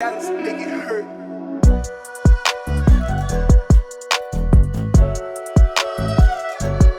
That's make it hurt.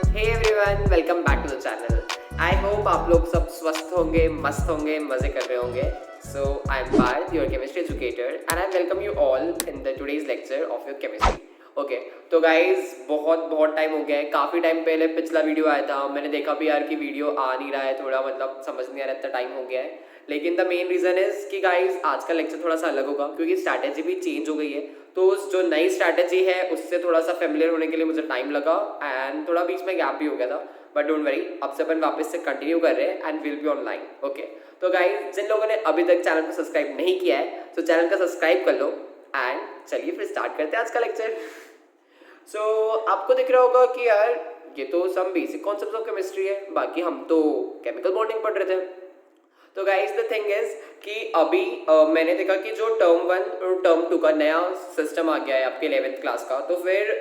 Hey everyone, welcome back to the channel. I hope आप लोग सब स्वस्थ होंगे, मस्त होंगे, मजे कर रहे होंगे। So I am Parth, your chemistry educator, and I welcome you all in the today's lecture of your chemistry. Okay, तो गाइज बहुत टाइम हो गया है। काफ़ी टाइम पहले पिछला वीडियो आया था, मैंने देखा भी यार कि वीडियो आ नहीं रहा है, थोड़ा मतलब समझ नहीं आ रहा, इतना टाइम हो गया है। लेकिन द मेन रीज़न इज़ कि गाइज आज का लेक्चर थोड़ा सा अलग होगा क्योंकि स्ट्रैटेजी भी चेंज हो गई है। तो उस जो नई स्ट्रैटेजी है उससे थोड़ा सा फेमिलियर होने के लिए मुझे टाइम लगा एंड थोड़ा बीच में गैप भी हो गया था। बट डोंट वरी, अब से अपन वापस से कंटिन्यू कर रहे हैं and will be online. Okay, तो गाइज जिन लोगों ने अभी तक चैनल को सब्सक्राइब नहीं किया है तो चैनल का सब्सक्राइब कर लो एंड चलिए फिर स्टार्ट करते हैं आज का लेक्चर। सो आपको दिख रहा होगा कि यार ये तो some basic concepts of chemistry है, बाकी हम तो केमिकल बॉन्डिंग पढ़ रहे थे। तो गाइज द थिंग इज कि अभी मैंने देखा कि जो टर्म 1 और टर्म 2 का नया सिस्टम आ गया है आपके 11th क्लास का, तो फिर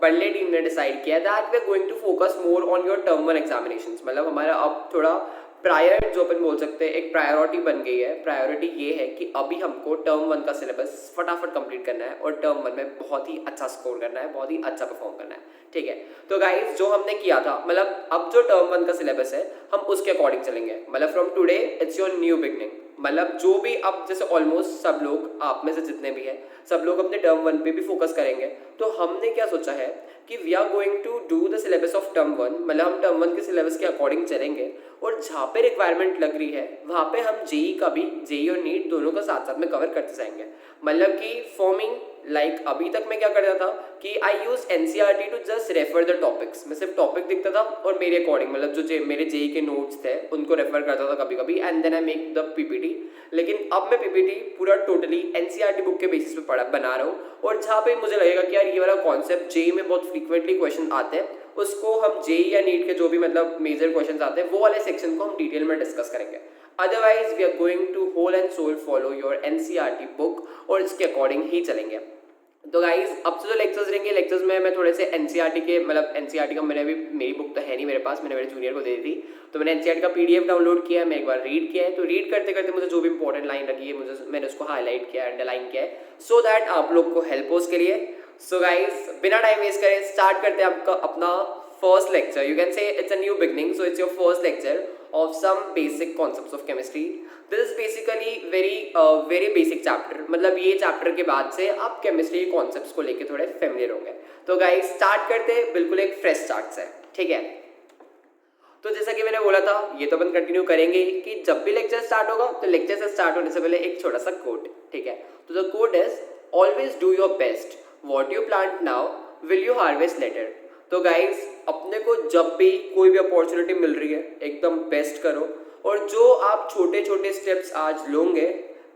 पढ़ने टीम ने डिसाइड किया that we are going to focus more on your term 1 examinations. मतलब हमारा अब थोड़ा प्रायर जो अपन बोल सकते हैं एक प्रायोरिटी बन गई है। प्रायोरिटी ये है कि अभी हमको टर्म 1 का सिलेबस फटाफट कंप्लीट करना है और टर्म 1 में बहुत ही अच्छा स्कोर करना है, बहुत ही अच्छा परफॉर्म करना है। ठीक है, तो गाइज जो हमने किया था, मतलब अब जो टर्म 1 का सिलेबस है हम उसके अकॉर्डिंग चलेंगे। मतलब from today it's your new beginning. मतलब जो भी अब जैसे ऑलमोस्ट सब लोग, आप में से जितने भी हैं, सब लोग अपने टर्म 1 पे भी फोकस करेंगे। तो हमने क्या सोचा है कि we are going to do the syllabus of term 1। मतलब हम टर्म 1 के सिलेबस के अकॉर्डिंग चलेंगे और जहाँ पे रिक्वायरमेंट लग रही है वहाँ पे हम जेई का भी, जेई और नीट दोनों का साथ साथ में कवर करते जाएंगे। मतलब कि फॉर्मिंग लाइक अभी तक मैं क्या करता था कि I use NCERT to just refer the topics. मैं सिर्फ टॉपिक दिखता था और मेरे अकॉर्डिंग, मतलब जो मेरे जेई के नोट्स थे उनको रेफर करता था कभी कभी, and then I make the PPT. लेकिन अब मैं पीपीटी पूरा टोटली एनसीईआरटी बुक के बेसिस पे बना रहा हूँ, और जहाँ पे मुझे लगेगा कि यार ये वाला कॉन्सेप्ट जेई में बहुत फ्रीक्वेंटली क्वेश्चन आते हैं, उसको हम जेई या नीट के जो भी मतलब मेजर क्वेश्चन आते हैं वो वाले सेक्शन को हम डिटेल में डिस्कस करेंगे। Otherwise we are going to whole and sole follow your NCERT book और इसके अकॉर्डिंग ही चलेंगे। तो गाइज अब से जो लेक्चर्स रहेंगे, लेक्चर्स में मैं थोड़े से एनसीईआरटी के, मतलब एनसीईआरटी का मेरी बुक तो है नहीं मेरे पास, मैंने मेरे जूनियर को दे दी थी। तो मैंने एनसीईआरटी का पीडीएफ डाउनलोड किया है, मैं एक बार रीड किया है। तो रीड करते करते मुझे जो भी इंपॉर्टेंट लाइन लगी है मैंने उसको हाईलाइट किया है, अंडरलाइन किया है, सो दैट आप लोग को हेल्प हो उसके लिए। सो गाइज बिना टाइम वेस्ट करें स्टार्ट करते हैं आपका अपना फर्स्ट लेक्चर। यू कैन से it's a new beginning, so it's your first lecture of some basic concepts of chemistry. This is basically very basic chapter. मतलब ये चैप्टर के बाद से आप केमिस्ट्री के कॉन्सेप्ट्स को लेके थोड़े फेमिलियर होंगे। तो गाइस स्टार्ट करते हैं बिल्कुल एक फ्रेश स्टार्ट से। ठीक है, तो जैसा कि मैंने बोला था ये तो अपन कंटिन्यू करेंगे कि जब भी लेक्चर स्टार्ट होगा तो लेक्चर से स्टार्ट होने से पहले एक छोटा सा कोट। ठीक है, तो the quote is always do your best, what you plant now will you harvest later. तो गाइज अपने को जब भी कोई भी अपॉर्चुनिटी मिल रही है एकदम बेस्ट करो, और जो आप छोटे छोटे स्टेप्स आज लोगे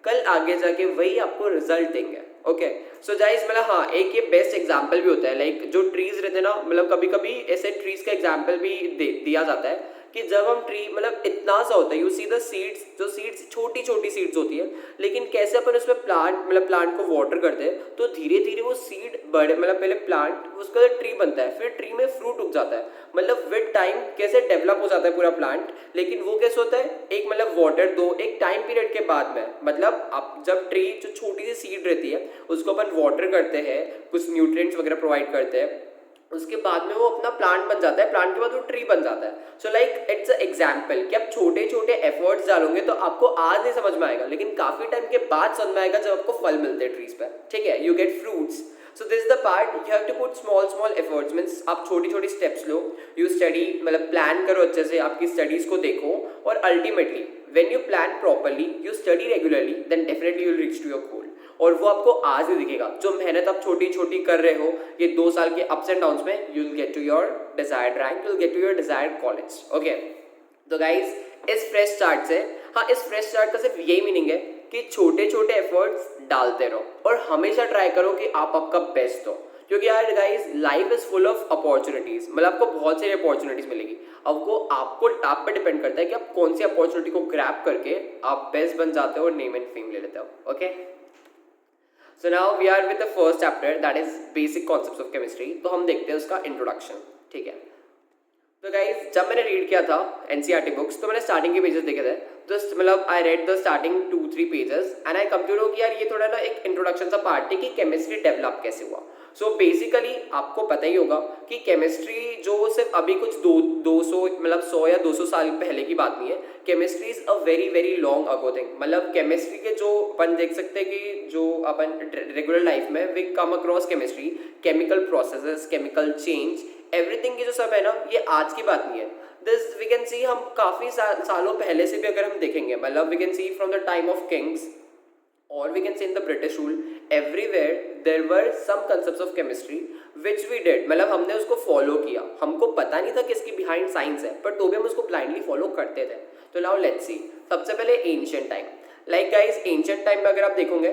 कल आगे जाके वही आपको रिजल्ट देंगे। ओके, सो गाइज मतलब हाँ, एक ये बेस्ट एग्जाम्पल भी होता है। लाइक जो ट्रीज रहते हैं ना, मतलब कभी कभी ऐसे ट्रीज का एग्जाम्पल भी दिया जाता है कि जब हम ट्री, मतलब इतना सा होता है, यू सी द सीड्स, जो सीड्स छोटी छोटी सीड्स होती है, लेकिन कैसे अपन उसमें प्लांट को वाटर करते हैं तो धीरे धीरे वो सीड बड़े, मतलब पहले प्लांट उसका ट्री बनता है, फिर ट्री में फ्रूट उग जाता है। मतलब विद टाइम कैसे डेवलप हो जाता है पूरा प्लांट। लेकिन वो कैसे होता है, एक मतलब वाटर दो एक टाइम पीरियड के बाद में, मतलब आप जब ट्री जो छोटी सी सीड रहती है उसको अपन वाटर करते हैं, कुछ न्यूट्रिएंट्स वगैरह प्रोवाइड करते हैं, उसके बाद में वो अपना प्लांट बन जाता है, प्लांट के बाद वो ट्री बन जाता है। So like it's a example कि आप छोटे छोटे एफर्ट्स डालोगे तो आपको आज नहीं समझ में आएगा, लेकिन काफी टाइम के बाद समझ में आएगा जब आपको फल मिलते हैं ट्रीज पे। ठीक है, you get fruits. So this is the part, you have to put small efforts, means आप छोटी छोटी स्टेप्स लो, यू स्टडी, मतलब प्लान करो अच्छे से, आपकी स्टडीज को देखो, और ultimately when you plan properly, you study regularly, then definitely you will reach to your goal. और वो आपको आज ही दिखेगा, जो मेहनत आप छोटी छोटी कर रहे हो ये 2 साल के अप्स एंड डाउन्स में, you will get to your desired rank, you will get to your desired college. Okay, तो गाइज इस फ्रेश स्टार्ट से, हाँ इस फ्रेश स्टार्ट का सिर्फ यही मीनिंग है कि छोटे छोटे एफर्ट्स डालते रहो और हमेशा ट्राई करो कि आप आपका बेस्ट दो, क्योंकि यार guys life is full of opportunities. मतलब आपको बहुत सारी अपॉर्चुनिटीज मिलेगी, अब वो आप पे डिपेंड करता है कि आप कौन सी अपॉर्चुनिटी को ग्रैब करके आप बेस्ट बन जाते हो और नेम एंड फेम ले लेते हो। Okay, so now we are with the first chapter that is basic concepts of chemistry. तो हम देखते हैं उसका इंट्रोडक्शन। ठीक है, तो गाइज जब मैंने रीड किया था एनसीईआरटी बुक्स तो मैंने स्टार्टिंग के पेजेस देखे थे। जस्ट मतलब I read the starting 2-3 pages and I come to know कि यार ये थोड़ा ना एक इंट्रोडक्शन सा पार्ट है कि केमिस्ट्री डेवलप कैसे हुआ। सो बेसिकली आपको पता ही होगा कि केमिस्ट्री जो सिर्फ अभी कुछ 200 मतलब 100 या 200 साल पहले की बात नहीं है। Chemistry is a very very long ago thing. मतलब केमिस्ट्री के जो अपन देख सकते हैं कि जो अपन रेगुलर लाइफ में we come across chemistry, chemical processes, chemical change, everything की जो सब है ना ये आज की बात नहीं है। दिस वी कैन सी हम काफ़ी सालों पहले से भी अगर हम देखेंगे, मतलब we can see from the time of kings or we can say in the British rule, everywhere there were some concepts of chemistry which we did, मतलब हमने उसको फॉलो किया। हमको पता नहीं था कि इसकी बिहाइंड साइंस है पर तो भी हम उसको ब्लाइंडली फॉलो करते थे। तो नाउ लेट्स सी, सबसे पहले ancient time. Like guys ancient time में अगर आप देखोगे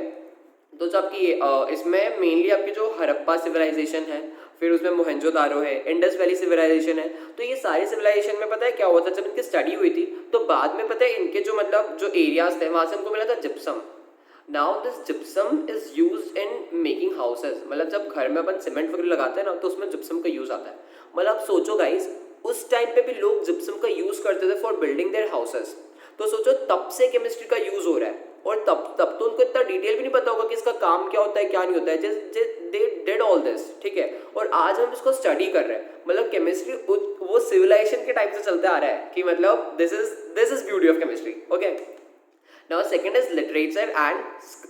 तो जो आपकी इसमें मेनली आपकी जो हड़प्पा सिविलाइजेशन है, फिर उसमें मोहनजोदारो है, इंडस वैली सिविलाइजेशन है। तो ये सारी सिविलाइजेशन में पता है क्या हुआ था, जब इनकी स्टडी हुई थी तो बाद में पता है इनके जो मतलब जो एरियाज थे वहाँ से हमको मिला था gypsum. Now this gypsum is use in making houses. मतलब जब घर में अपन सीमेंट वगैरह लगाते हैं ना तो उसमें जिप्सम का यूज आता है। मतलब सोचो गाइस उस टाइम पे भी लोग जिप्सम का यूज करते थे फॉर बिल्डिंग देयर हाउसेज। तो सोचो तब से केमिस्ट्री का यूज हो रहा है और तब तो उनको इतना डिटेल भी नहीं पता होगा कि इसका काम क्या होता है क्या नहीं होता है। दे डिड ऑल दिस, ठीक है, और आज हम इसको स्टडी कर रहे हैं। मतलब केमिस्ट्री वो सिविलाइजेशन के टाइम से चलते आ रहा है कि मतलब this is beauty of chemistry. Okay, now second is literature and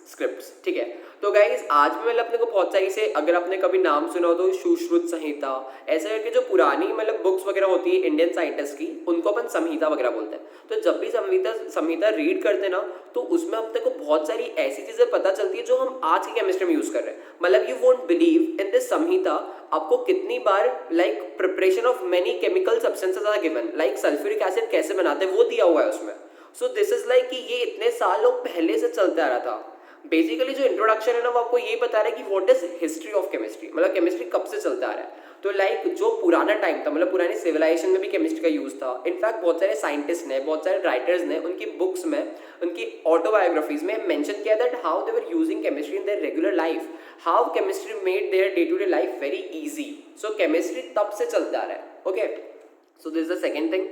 scripts, ठीक है। तो गाइज आज भी मतलब अपने को बहुत सारी से, अगर आपने कभी नाम सुना हो तो सुश्रुत संहिता, ऐसे करके जो पुरानी मतलब बुक्स वगैरह होती है इंडियन साइंटिस्ट की उनको अपन संहिता वगैरह बोलते हैं। तो जब भी संहिता रीड करते हैं ना तो उसमें अपने को बहुत सारी ऐसी चीजें पता चलती है जो हम आज की केमिस्ट्री में यूज कर रहे हैं। मतलब you won't believe in this Samhita आपको कितनी बार like preparation of many chemical substances are given, like sulphuric acid कैसे बनाते हैं वो दिया हुआ है उसमें। सो दिस इज लाइक कि ये इतने सालों पहले से चलता आ रहा था। बेसिकली जो इंट्रोडक्शन है ना वो आपको ये बता रहा है कि what is history of chemistry, मतलब केमिस्ट्री कब से चलता आ रहा है। तो लाइक जो पुराना टाइम था, मतलब पुरानी सिविलाइजेशन में भी केमिस्ट्री का यूज था। इनफैक्ट बहुत सारे साइंटिस्ट ने, बहुत सारे राइटर्स ने उनकी बुक्स में, उनकी ऑटोबायोग्राफीज में मेंशन किया that how they were using chemistry in their regular life, how chemistry made their day to day life very easy. So chemistry तब से चलता आ रहा है। Okay, so this is the second thing.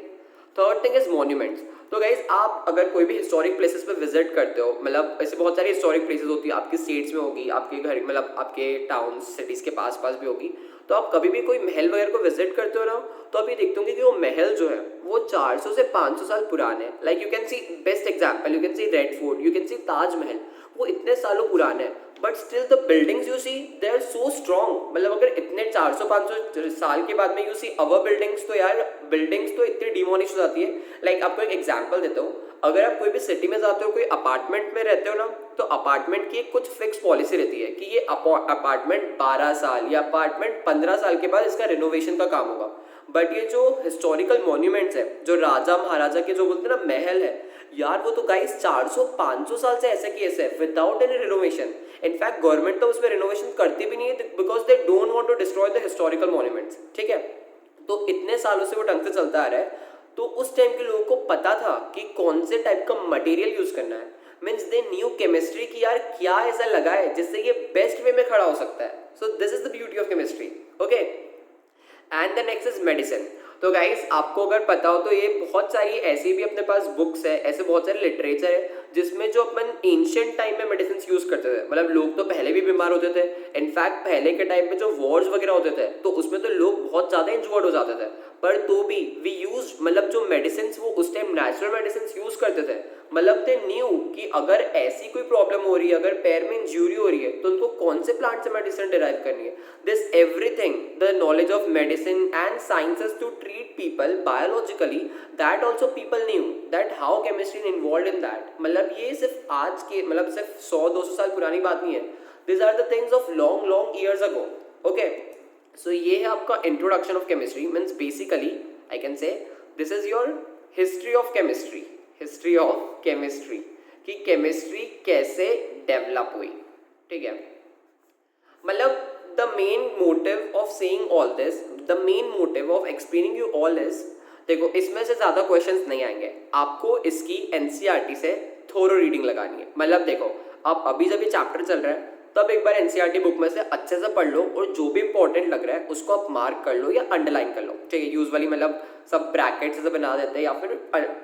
Third thing is monuments. तो guys आप अगर कोई भी हिस्टोरिक प्लेसेस पे विजिट करते हो, मतलब ऐसे बहुत सारी हिस्टोरिक प्लेसेस होती है आपकी स्टेट्स में होगी, आपके घर मतलब आपके टाउन सिटीज के पास पास भी होगी। तो आप कभी भी कोई महल वगैरह को विजिट करते हो ना तो आप ये देखते होंगे कि वो महल जो है वो 400 से 500 साल पुराने हैं। Like you can see best example, you can see Red Fort, you can see Taj Mahal, वो इतने सालों पुराने हैं but still the buildings you see they are so strong. मतलब अगर इतने 400-500 साल के बाद में यू सी अवर बिल्डिंग्स, तो यार बिल्डिंग्स तो इतनी डिमोलिश हो जाती है। लाइक आपको एक एग्जांपल देता हूँ, अगर आप कोई भी सिटी में जाते हो, कोई अपार्टमेंट में रहते हो ना, तो अपार्टमेंट की एक कुछ फिक्स पॉलिसी रहती है कि ये अपार्टमेंट 12 साल या अपार्टमेंट 15 साल के बाद इसका रिनोवेशन का काम होगा। बट ये जो हिस्टोरिकल मॉन्यूमेंट्स है, जो राजा महाराजा के जो बोलते हैं ना महल है, यार वो तो गाइस 400-500 साल से ऐसे की ऐसे without any renovation. In fact government तो उसमें रिनोवेशन करती भी नहीं है because they don't want to destroy the historical monuments, ठीक है। तो इतने सालों से वो ढंग से चलता आ रहा है। तो उस टाइम के लोगों को पता था कि कौन से टाइप का मटेरियल यूज करना है। मीन्स दे न्यू केमिस्ट्री की यार क्या ऐसा लगा है जिससे ये बेस्ट वे में खड़ा हो सकता है। So this is the beauty of chemistry. Okay, and the next is medicine. तो गाइस आपको अगर पता हो तो ये बहुत सारी ऐसी भी अपने पास बुक्स है, ऐसे बहुत सारे लिटरेचर है जिसमें जो अपन एंशिएंट टाइम में मेडिसिन यूज करते थे। मतलब लोग तो पहले भी बीमार होते थे। इनफैक्ट पहले के टाइम में जो वॉर्स वगैरह होते थे तो उसमें तो लोग बहुत ज़्यादा इंजर्ड हो जाते थे, पर तो भी वी यूज मतलब जो मेडिसिन वो उस टाइम नेचुरल मेडिसिन यूज करते थे। मतलब दे न्यू कि अगर ऐसी कोई प्रॉब्लम हो रही है, अगर पैर में इंजरी हो रही है तो उनको कौन से प्लांट से मेडिसिन डिराइव करनी है। This everything the knowledge of medicine and sciences to treat people biologically, that also people knew that how chemistry involve in that. मतलब ये सिर्फ आज के मतलब सिर्फ 100-200 साल पुरानी बात नहीं है। This are the things of long long years ago. Okay, so ये है आपका introduction of chemistry. Means basically I can say this is your history of chemistry, history of chemistry कि केमिस्ट्री कैसे डेवलप हुई, ठीक है। मतलब the main motive of saying all this, the main motive of explaining you all is, देखो इसमें से ज़्यादा क्वेश्चंस नहीं आएंगे, आपको इसकी एनसीईआरटी से थोरो रीडिंग लगानी है। मतलब देखो आप अभी जब ये चैप्टर चल रहा है तब एक बार एनसीईआरटी बुक में से अच्छे से पढ़ लो और जो भी इंपॉर्टेंट लग रहा है उसको आप मार्क कर लो या अंडरलाइन कर लो, ठीक है। यूजुअली मतलब सब ब्रैकेट से बना देते हैं या फिर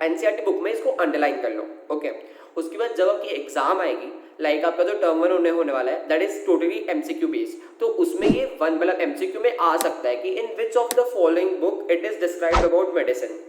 एनसीईआरटी बुक में इसको अंडरलाइन कर लो, ओके। उसके बाद जब आपकी एग्जाम आएगी, लाइक आपका जो टर्म 1 होने वाला है that is totally MCQ based, तो उसमें ये वन मतलब एमसीक्यू में आ सकता है कि in which of the following book it is described about medicine,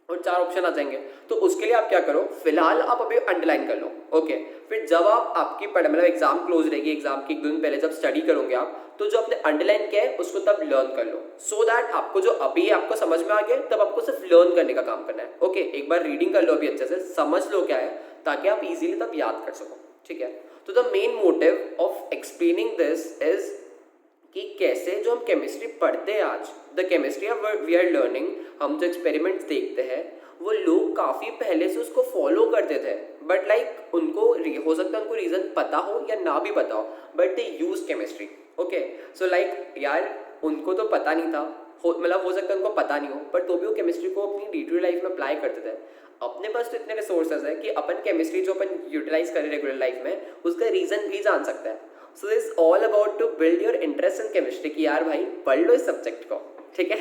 और 4 ऑप्शन आ जाएंगे। तो उसके लिए आप क्या करो, फिलहाल आप अभी अंडरलाइन कर लो, ओके। फिर जब आप आपकी मतलब एग्जाम क्लोज रहेगी, एग्जाम के 1 दिन पहले जब स्टडी करोगे आप, तो जो आपने अंडरलाइन किया है उसको तब लर्न कर लो, सो दैट आपको जो अभी आपको समझ में आ गया तब आपको सिर्फ लर्न करने का काम करना है, ओके। एक बार रीडिंग कर लो अभी अच्छे से, समझ लो क्या है, ताकि आप इजीली तब याद कर सको, ठीक है। तो the main motive of explaining this इज कि कैसे जो हम केमिस्ट्री पढ़ते हैं आज, the chemistry we are learning, हम जो एक्सपेरिमेंट्स देखते हैं वो लोग काफ़ी पहले से उसको फॉलो करते थे, बट लाइक उनको हो सकता है उनको रीज़न पता हो या ना भी पता हो, but they use chemistry, okay. So like यार उनको तो पता नहीं था, मतलब हो सकता है उनको पता नहीं हो, बट तो भी वो केमिस्ट्री को अपनी डे टू डे लाइफ में अप्लाई करते थे। अपने पास तो इतने रिसोर्सेज है कि अपन केमिस्ट्री जो अपन यूटिलाइज करें रेगुलर लाइफ में उसका रीज़न भी जान सकता है। So this all about to build your interest in chemistry कि यार भाई पढ़ लो इस सब्जेक्ट को, ठीक है।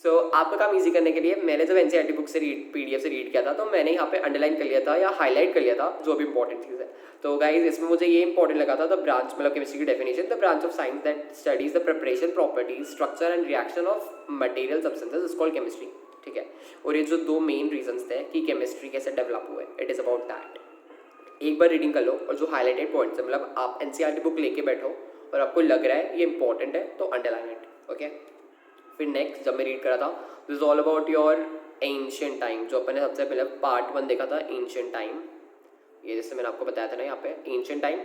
सो आपका काम इजी करने के लिए मैंने जब एनसीईआरटी बुक से पीडीएफ से रीड किया था तो मैंने यहाँ पे अंडरलाइन कर लिया था या हाईलाइट कर लिया था जो भी इंपॉर्टेंट चीज़ है। तो गाइज इसमें मुझे ये इंपॉर्टेंट लगा था, द ब्रांच मतलब केमिस्ट्री की definition, the branch of science that studies the preparation, properties, structure and reaction of material substances is called chemistry, ठीक है। और ये जो 2 मेन रीजंस थे कि केमिस्ट्री कैसे डेवलप हुए, इट इज़ अबाउट दैट। एक बार रीडिंग कर लो और जो हाईलाइटेड पॉइंट्स है, मतलब आप एनसीईआरटी बुक लेके बैठो और आपको लग रहा है ये इंपॉर्टेंट है तो अंडरलाइन इट, ओके। फिर नेक्स्ट जब मैं रीड करा था, this is all about your ancient time, जो अपन ने सबसे पहले पार्ट 1 देखा था एंशिएंट टाइम, ये जैसे मैंने आपको बताया था ना यहाँ पे एंशिएंट टाइम,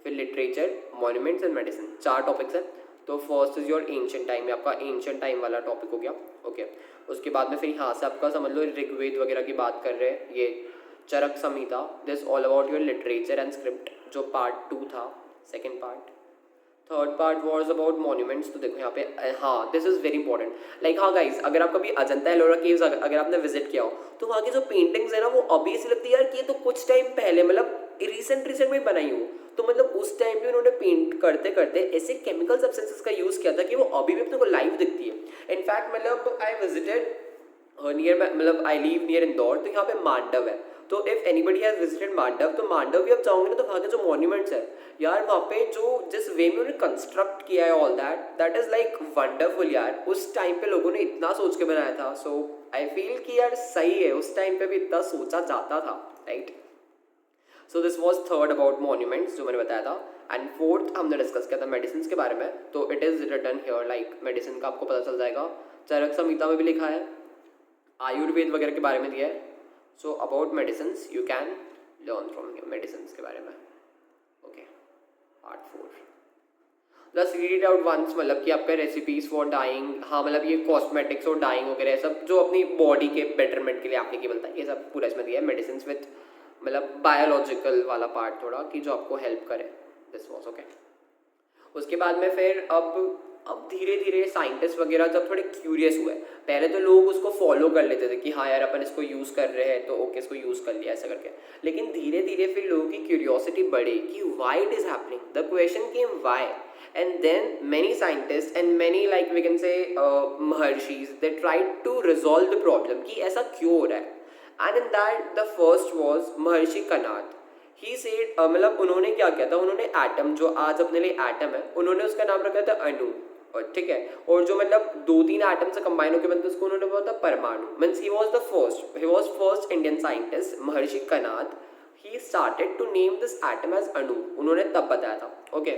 फिर literature, monuments and medicine, 4 topics हैं। तो first is your ancient time, ये आपका एंशिएंट टाइम वाला टॉपिक हो गया, ओके। उसके बाद में फिर यहाँ से आपका समझ लो ऋग्वेद वगैरह की बात कर रहे हैं, ये Charak Samhita, this all about your literature and script, जो पार्ट 2 था, second part. Third part was about monuments, तो देखो यहाँ पे हाँ this is very important, like हाँ गाइज अगर आप कभी अजंता एलोरा केव्स अगर आपने विजिट किया हो तो वहाँ की जो पेंटिंग्स है ना वो अभी ऐसी लगती है यार कि ये तो कुछ टाइम पहले मतलब रिसेंट में बनाई हो, तो मतलब उस टाइम पे उन्होंने पेंट करते करते ऐसे केमिकल सब्सटेंसेस का यूज़ किया था कि वो अभी भी अपने को लाइव दिखती है। इनफैक्ट मतलब आई विजिटेड नियर मतलब आई लीव नियर इंदौर, तो यहाँ पे मांडव है, तो if anybody has visited Mandav, तो मांडव भी आप जाओगे ना तो वहाँ के जो मॉन्यूमेंट्स है यार, वहाँ पे जो जिस वे में उन्होंने कंस्ट्रक्ट किया है all that is like wonderful यार। उस टाइम पे लोगों ने इतना सोच के बनाया था, सो आई फील कि यार सही है, उस टाइम पे भी इतना सोचा जाता था, right. So this was third about monuments जो मैंने बताया था, एंड फोर्थ हमने डिस्कस किया था मेडिसिन के बारे में, तो it is written here, like medicine का आपको पता चल जाएगा, चरक संहिता में भी लिखा है, आयुर्वेद वगैरह के बारे में दिया है। So about medicine you can learn from medicine के बारे में, okay. Part 4 just read it out once, मतलब कि आपका रेसिपीज फॉर डाइंग, हाँ मतलब ये कॉस्मेटिक्स और डाइंग वगैरह सब जो अपनी बॉडी के बेटरमेंट के लिए एप्लीकेबल था, ये सब पूरा इसमें दिया है। मेडिसिन विथ मतलब बायोलॉजिकल वाला पार्ट थोड़ा कि जो आपको हेल्प करे, दिस वॉज ओके। उसके बाद में फिर अब धीरे धीरे साइंटिस्ट वगैरह जब थोड़े क्यूरियस हुए, पहले तो लोग उसको फॉलो कर लेते थे कि हाँ यार अपन इसको यूज़ कर रहे हैं तो ओके इसको यूज़ कर लिया ऐसा करके, लेकिन धीरे धीरे फिर लोगों की क्यूरियोसिटी बढ़ी कि why it is happening, the question came why, and then many scientist and many like we can say महर्षिज they tried to resolve the problem कि ऐसा क्यों हो रहा है, and in that the first was Maharshi Kanad. He said मतलब उन्होंने क्या किया था, उन्होंने एटम जो आज अपने लिए एटम है उन्होंने उसका नाम रखा था अणु, और ठीक है, और जो मतलब 2-3 एटम से कंबाइन होकर बनते उसको उन्होंने बोला था परमाणु। Means he was first Indian scientist Maharshi Kanad, he started to name this atom as अणु, उन्होंने तब बताया था, ओके।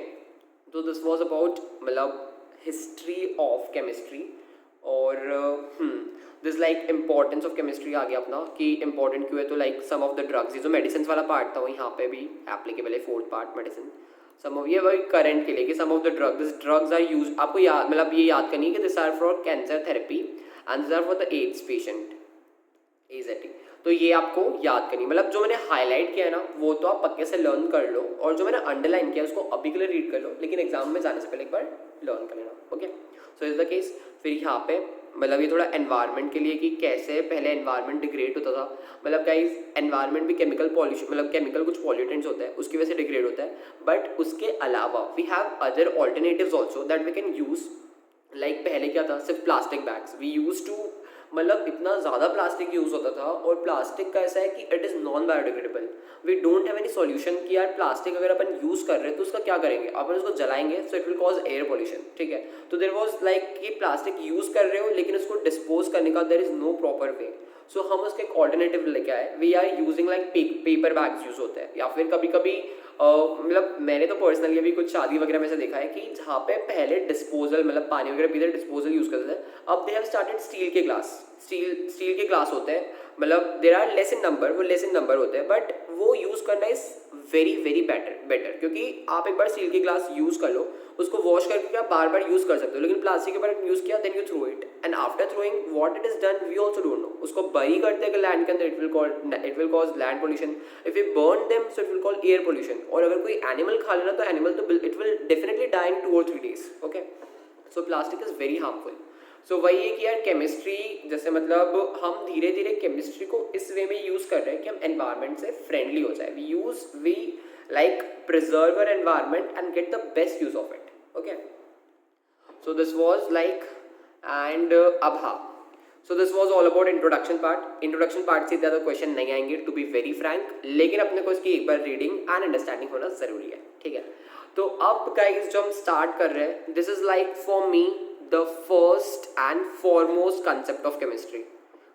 तो दिस वॉज अबाउट मतलब हिस्ट्री ऑफ केमिस्ट्री, और this like importance of chemistry आ गया अपना कि इंपॉर्टेंट क्यों है, तो like some of the drugs, ये जो मेडिसिन वाला पार्ट था वो यहाँ पे भी एप्लीकेबल है, 4th part medicine. Some of ये वही करंट के लिए कि some of the drugs are use, आपको याद मतलब ये याद करनी है कि this are for cancer therapy and this are for the AIDS patient, AZT, तो ये आपको याद करनी, मतलब जो मैंने हाईलाइट किया है ना वो तो आप पक्के से लर्न कर लो, और जो मैंने अंडरलाइन किया उसको अभी के लिए रीड कर लो, लेकिन एग्जाम में जाने से पहले एक बार लर्न कर लेना, okay. So is the case. फिर यहाँ पे मतलब ये थोड़ा एनवायरनमेंट के लिए कि कैसे पहले एनवायरनमेंट डिग्रेड होता था। मतलब गाइस एनवायरनमेंट भी केमिकल पॉल्यूशन, मतलब केमिकल कुछ पॉल्यूटेंट्स होता है उसकी वजह से डिग्रेड होता है, बट उसके अलावा we have other alternatives also that we can use. Like पहले क्या था, सिर्फ plastic bags we use to, मतलब इतना ज़्यादा प्लास्टिक यूज़ होता था, और प्लास्टिक का ऐसा है कि it is non biodegradable. We don't have any solution कि यार प्लास्टिक अगर अपन यूज़ कर रहे हैं तो उसका क्या करेंगे, अपन उसको जलाएंगे so it will cause air pollution, ठीक है। तो देयर वाज लाइक कि प्लास्टिक यूज़ कर रहे हो लेकिन उसको डिस्पोज करने का there is no proper way. So हम उसके एक ऑल्टरनेटिव लेके आए, we are using like paper bags use होते हैं, या फिर कभी कभी मतलब मैंने तो पर्सनली अभी कुछ शादी वगैरह में से देखा है कि जहाँ पे पहले डिस्पोजल, मतलब पानी वगैरह पीते डिस्पोजल यूज़ करते थे, अब दे हैव स्टार्टेड स्टील के ग्लास। स्टील के ग्लास होते हैं, मतलब there are less in number, वो लेस इन नंबर होते हैं, बट वो यूज़ करना इज़ वेरी वेरी बेटर, क्योंकि आप एक बार स्टील की ग्लास यूज़ कर लो, उसको वॉश करके आप बार बार यूज़ कर सकते हो, लेकिन प्लास्टिक के बार यूज़ किया then you throw it, and after throwing what it is done we also don't know. उसको बरी करते हैं लैंड के अंदर, it will cause land pollution, if you burn them so it will cause air pollution, और अगर कोई animal खा लेना तो एनिमल तो it will definitely die in 2 or 3 days, okay. So plastic is very harmful. So वही है कि यार केमिस्ट्री जैसे, मतलब हम धीरे धीरे केमिस्ट्री को इस वे में यूज़ कर रहे हैं कि हम एनवायरनमेंट से फ्रेंडली हो जाए, we like preserve our environment and get the best use of it, okay. So this was like and अब हाँ, so this was all about introduction part. Introduction part से ज़्यादा क्वेश्चन नहीं आएंगे टू बी वेरी फ्रैंक, लेकिन अपने को इसकी एक बार रीडिंग एंड अंडरस्टैंडिंग होना ज़रूरी है, ठीक है। तो अब गाइस जो हम स्टार्ट कर रहे हैं, this is like for me the first and foremost concept of chemistry,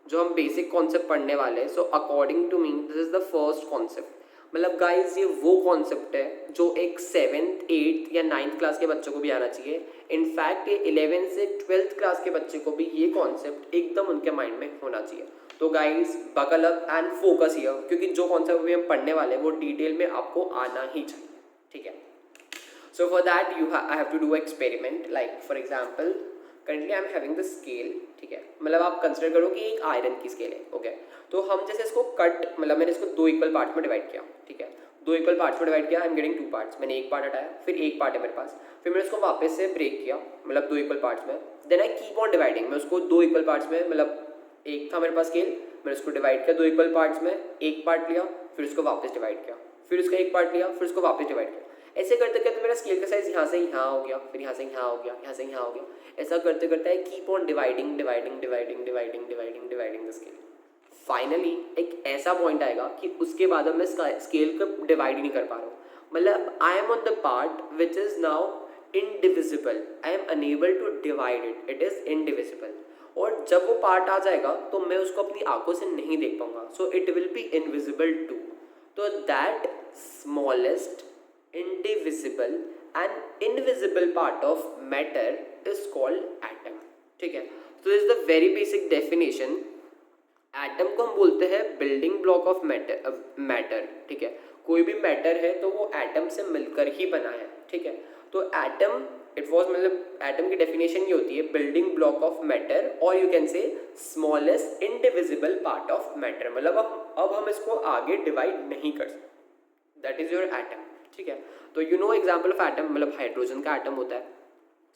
जो हम बेसिक कॉन्सेप्ट पढ़ने वाले हैं। So according to me this is the first concept. मतलब गाइज ये वो कॉन्सेप्ट है जो एक 7th 8th या 9th क्लास के बच्चों को भी आना चाहिए। इनफैक्ट ये 11th से 12th क्लास के बच्चे को भी ये कॉन्सेप्ट एकदम उनके माइंड में होना चाहिए। तो guys buckle up and focus here, क्योंकि जो कॉन्सेप्ट अभी हम पढ़ने वाले हैं वो डिटेल में आपको आना ही चाहिए, ठीक है। So for that I have to do experiment. Like for example currently I am having the scale, ठीक है। मतलब आप कंसिडर करो कि एक आयरन की स्केल है, ओके। तो हम जैसे इसको कट, मतलब मैंने इसको 2 इक्वल पार्ट्स में डिवाइड किया, ठीक है। 2 इक्वल पार्ट्स में डिवाइड किया, आई एम गेटिंग 2 पार्ट्स। मैंने एक पार्ट हटाया, फिर एक पार्ट है मेरे पास, फिर मैंने उसको वापस से ब्रेक किया, मतलब 2 इक्वल पार्ट्स में। Then I keep on dividing, मैं उसको 2 इक्वल पार्ट्स में, मतलब एक था मेरे पास स्केल, मैंने उसको डिवाइड किया 2 इक्वल पार्ट्स में, एक पार्ट लिया, फिर उसको वापस डिवाइड किया, फिर उसका एक पार्ट लिया, फिर उसको वापस डिवाइड किया। ऐसे करते करते मेरा स्केल का साइज यहाँ से यहाँ हो गया, फिर यहाँ से यहाँ हो गया, यहाँ से यहाँ हो गया। ऐसा करते करते आई keep on dividing dividing dividing dividing dividing dividing the scale. Finally एक ऐसा पॉइंट आएगा कि उसके बाद मैं स्केल को डिवाइड ही नहीं कर पा रहा हूँ। मतलब I am on the part which is now indivisible, I am unable to divide it, it is indivisible. और जब वो पार्ट आ जाएगा तो मैं उसको अपनी आंखों से नहीं देख पाऊंगा, so it will be invisible too. तो that smallest indivisible and invisible part of matter is called atom, ठीक है। तो this is the very basic definition. Atom को हम बोलते हैं बिल्डिंग ब्लॉक ऑफ मैटर, ठीक है। कोई भी मैटर है तो वो एटम से मिलकर ही बना है, ठीक है। तो एटम इट वॉज, मतलब एटम की डेफिनेशन ये होती है बिल्डिंग ब्लॉक ऑफ मैटर, और यू कैन से smallest indivisible part of matter. मतलब अब हम इसको आगे डिवाइड नहीं कर सकते, दैट इज योर एटम, ठीक है। तो you know example of atom, मतलब हाइड्रोजन का एटम होता है,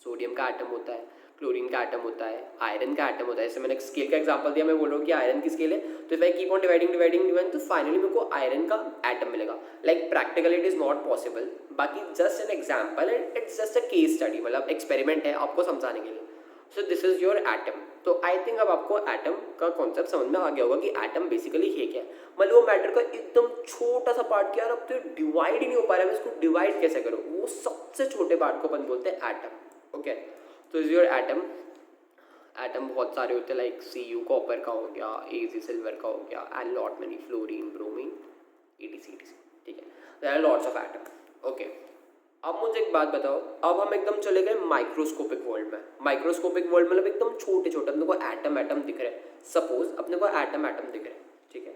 सोडियम का एटम होता है, क्लोरीन का एटम होता है, आयरन का एटम होता है। जैसे मैंने स्केल का एग्जांपल दिया, मैं बोल रहा हूँ कि आयरन की स्केल है, तो if I keep on dividing dividing dividing तो फाइनली मेरे को आयरन का एटम मिलेगा। Like practically it is not possible, बाकी just an example and it's just a case study, मतलब एक्सपेरिमेंट है आपको समझाने के लिए। So this is your atom. तो आई थिंक अब आपको एटम का कॉन्सेप्ट समझ में आ गया होगा कि एटम बेसिकली है क्या। मतलब वो मैटर का एकदम छोटा सा पार्ट, क्या अब तो डिवाइड ही नहीं हो पा रहा है, इसको डिवाइड कैसे करो, वो सबसे छोटे पार्ट को अपन बोलते हैं एटम, ओके। तो इज योर एटम। एटम बहुत सारे होते हैं, लाइक Cu कॉपर का हो गया, Ag सिल्वर का हो गया, and lot many fluorine bromine etc, ठीक है। There are lots of atom, okay. अब मुझे एक बात बताओ, अब हम एकदम चले गए माइक्रोस्कोपिक वर्ल्ड में। माइक्रोस्कोपिक वर्ल्ड मतलब एकदम छोटे छोटे अपने को एटम दिख रहे हैं। सपोज अपने को एटम दिख रहे हैं, ठीक है।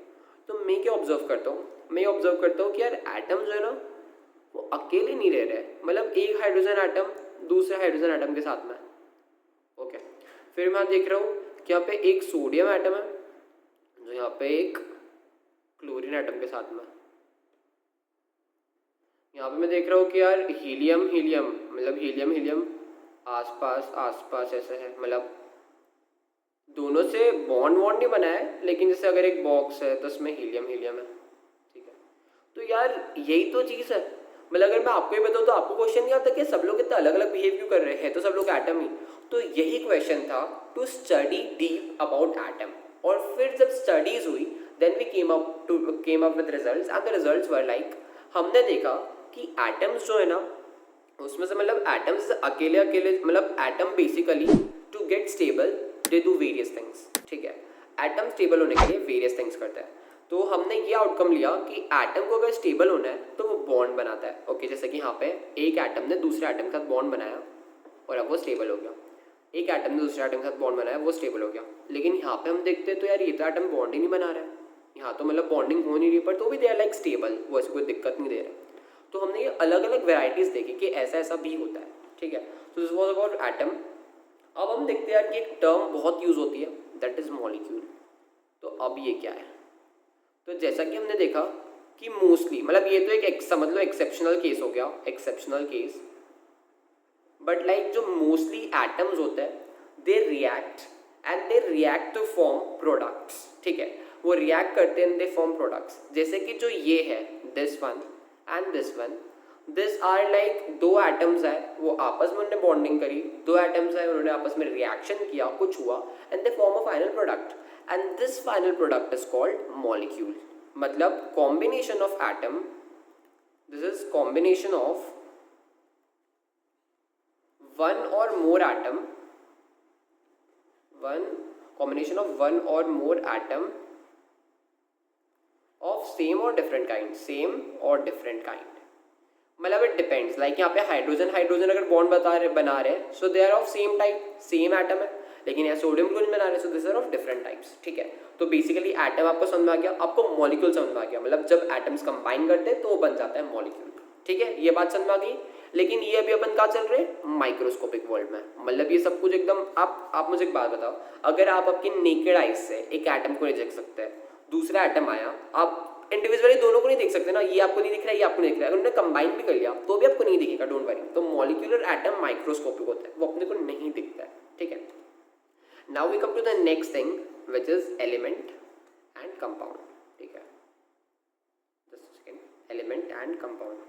तो मैं क्या ऑब्जर्व करता हूँ, मैं ऑब्जर्व करता हूँ कि यार एटम जो है ना वो अकेले नहीं रह रहे, मतलब एक हाइड्रोजन एटम दूसरे हाइड्रोजन एटम के साथ में, ओके। फिर मैं देख रहा हूँ कि यहाँ पे एक सोडियम एटम है जो यहाँ पे एक क्लोरीन एटम के साथ में। यहाँ पे मैं देख रहा हूँ कि यार हीलियम मतलब हीलियम आसपास ऐसे है, मतलब दोनों से बॉन्ड वॉन्ड नहीं बना है, लेकिन जैसे अगर एक बॉक्स है तो उसमें हीलियम हीलियम है, ठीक है। तो यार यही तो चीज़ है। मतलब अगर मैं आपको ही बताऊँ तो आपको क्वेश्चन नहीं आता कि सब लोग कितना अलग अलग बिहेव क्यों कर रहे हैं, तो सब लोग एटम ही। तो यही क्वेश्चन था, to study deep about atom. और फिर जब स्टडीज हुई then we came up with results, and the results were like, हमने देखा कि एटम्स जो है ना, उसमें से मतलब एटम्स अकेले अकेले, मतलब atom basically to get stable they do various things, ठीक है। एटम स्टेबल होने के लिए वेरियस थिंग्स करता है। तो हमने ये आउटकम लिया कि एटम को अगर स्टेबल होना है तो वो बॉन्ड बनाता है, ओके। जैसे कि यहाँ पे एक एटम ने दूसरे एटम के साथ बॉन्ड बनाया और अब वो स्टेबल हो गया। एक एटम ने दूसरे एटम के साथ बॉन्ड बनाया, वो स्टेबल हो गया। लेकिन यहाँ पे हम देखते हैं तो यार ये तो एटम बॉन्ड ही नहीं बना रहा है, यहाँ तो मतलब बॉन्डिंग हो नहीं रही, पर तो भी दे आर लाइक स्टेबल, वो ऐसे कोई दिक्कत नहीं दे रहा। तो हमने ये अलग अलग वेराइटीज़ देखी कि ऐसा ऐसा भी होता है, ठीक है। तो दिस वॉज अबाउट एटम। अब हम देखते हैं यार कि एक टर्म बहुत यूज़ होती है, दैट इज़ मॉलिक्यूल। तो अब ये क्या है? तो जैसा कि हमने देखा कि मोस्टली, मतलब ये तो एक समझ लो एक्सेप्शनल केस हो गया, एक्सेप्शनल केस, बट लाइक जो मोस्टली एटम्स होते हैं they react, and they react to form products, ठीक है। वो रिएक्ट करते हैं, दे फॉर्म प्रोडक्ट्स। जैसे कि जो ये है this one and this one, this are like दो एटम्स है, वो आपस में उन्होंने बॉन्डिंग करी, दो एटम्स है, उन्होंने आपस में रिएक्शन किया, कुछ हुआ, and they form a final product, and this final product is called molecule. मतलब combination of atom, this is combination of one or more atom, one combination of one or more atom of same or different kind, same or different kind। मतलब it depends, like यहाँ पे hydrogen hydrogen अगर bond बना रहे हैं so they are of same type, same atom है। लेकिन यहाँ सोडियम क्लोरीन बना रहे हैं so this are of different types, ठीक है। तो बेसिकली एटम आपको समझ में आ गया, आपको मॉलिक्यूल समझ में आ गया, मतलब जब एटम्स कंबाइन करते हैं तो वो बन जाता है मॉलिक्यूल, ठीक है। ये बात समझ में आ गई। लेकिन ये अभी अपन कहाँ चल रहे हैं? माइक्रोस्कोपिक वर्ल्ड में। मतलब ये सब कुछ एकदम, आप मुझे एक बात बताओ, अगर आप आपकी नेकेड आइज से एक एटम को नहीं देख सकते हैं, दूसरा एटम आया, आप इंडिविजुअली दोनों को नहीं देख सकते ना, ये आपको नहीं दिख रहा है, ये आपको नहीं दिख रहा है, अगर उन्होंने कंबाइन भी कर लिया तो भी आपको नहीं दिखेगा, डोंट वरी। तो मॉलिक्यूलर एटम माइक्रोस्कोपिक होता है, वो अपने को नहीं दिखता है, ठीक है। Now we come to the next thing which is element and compound, ठीक है। Just second, element and compound.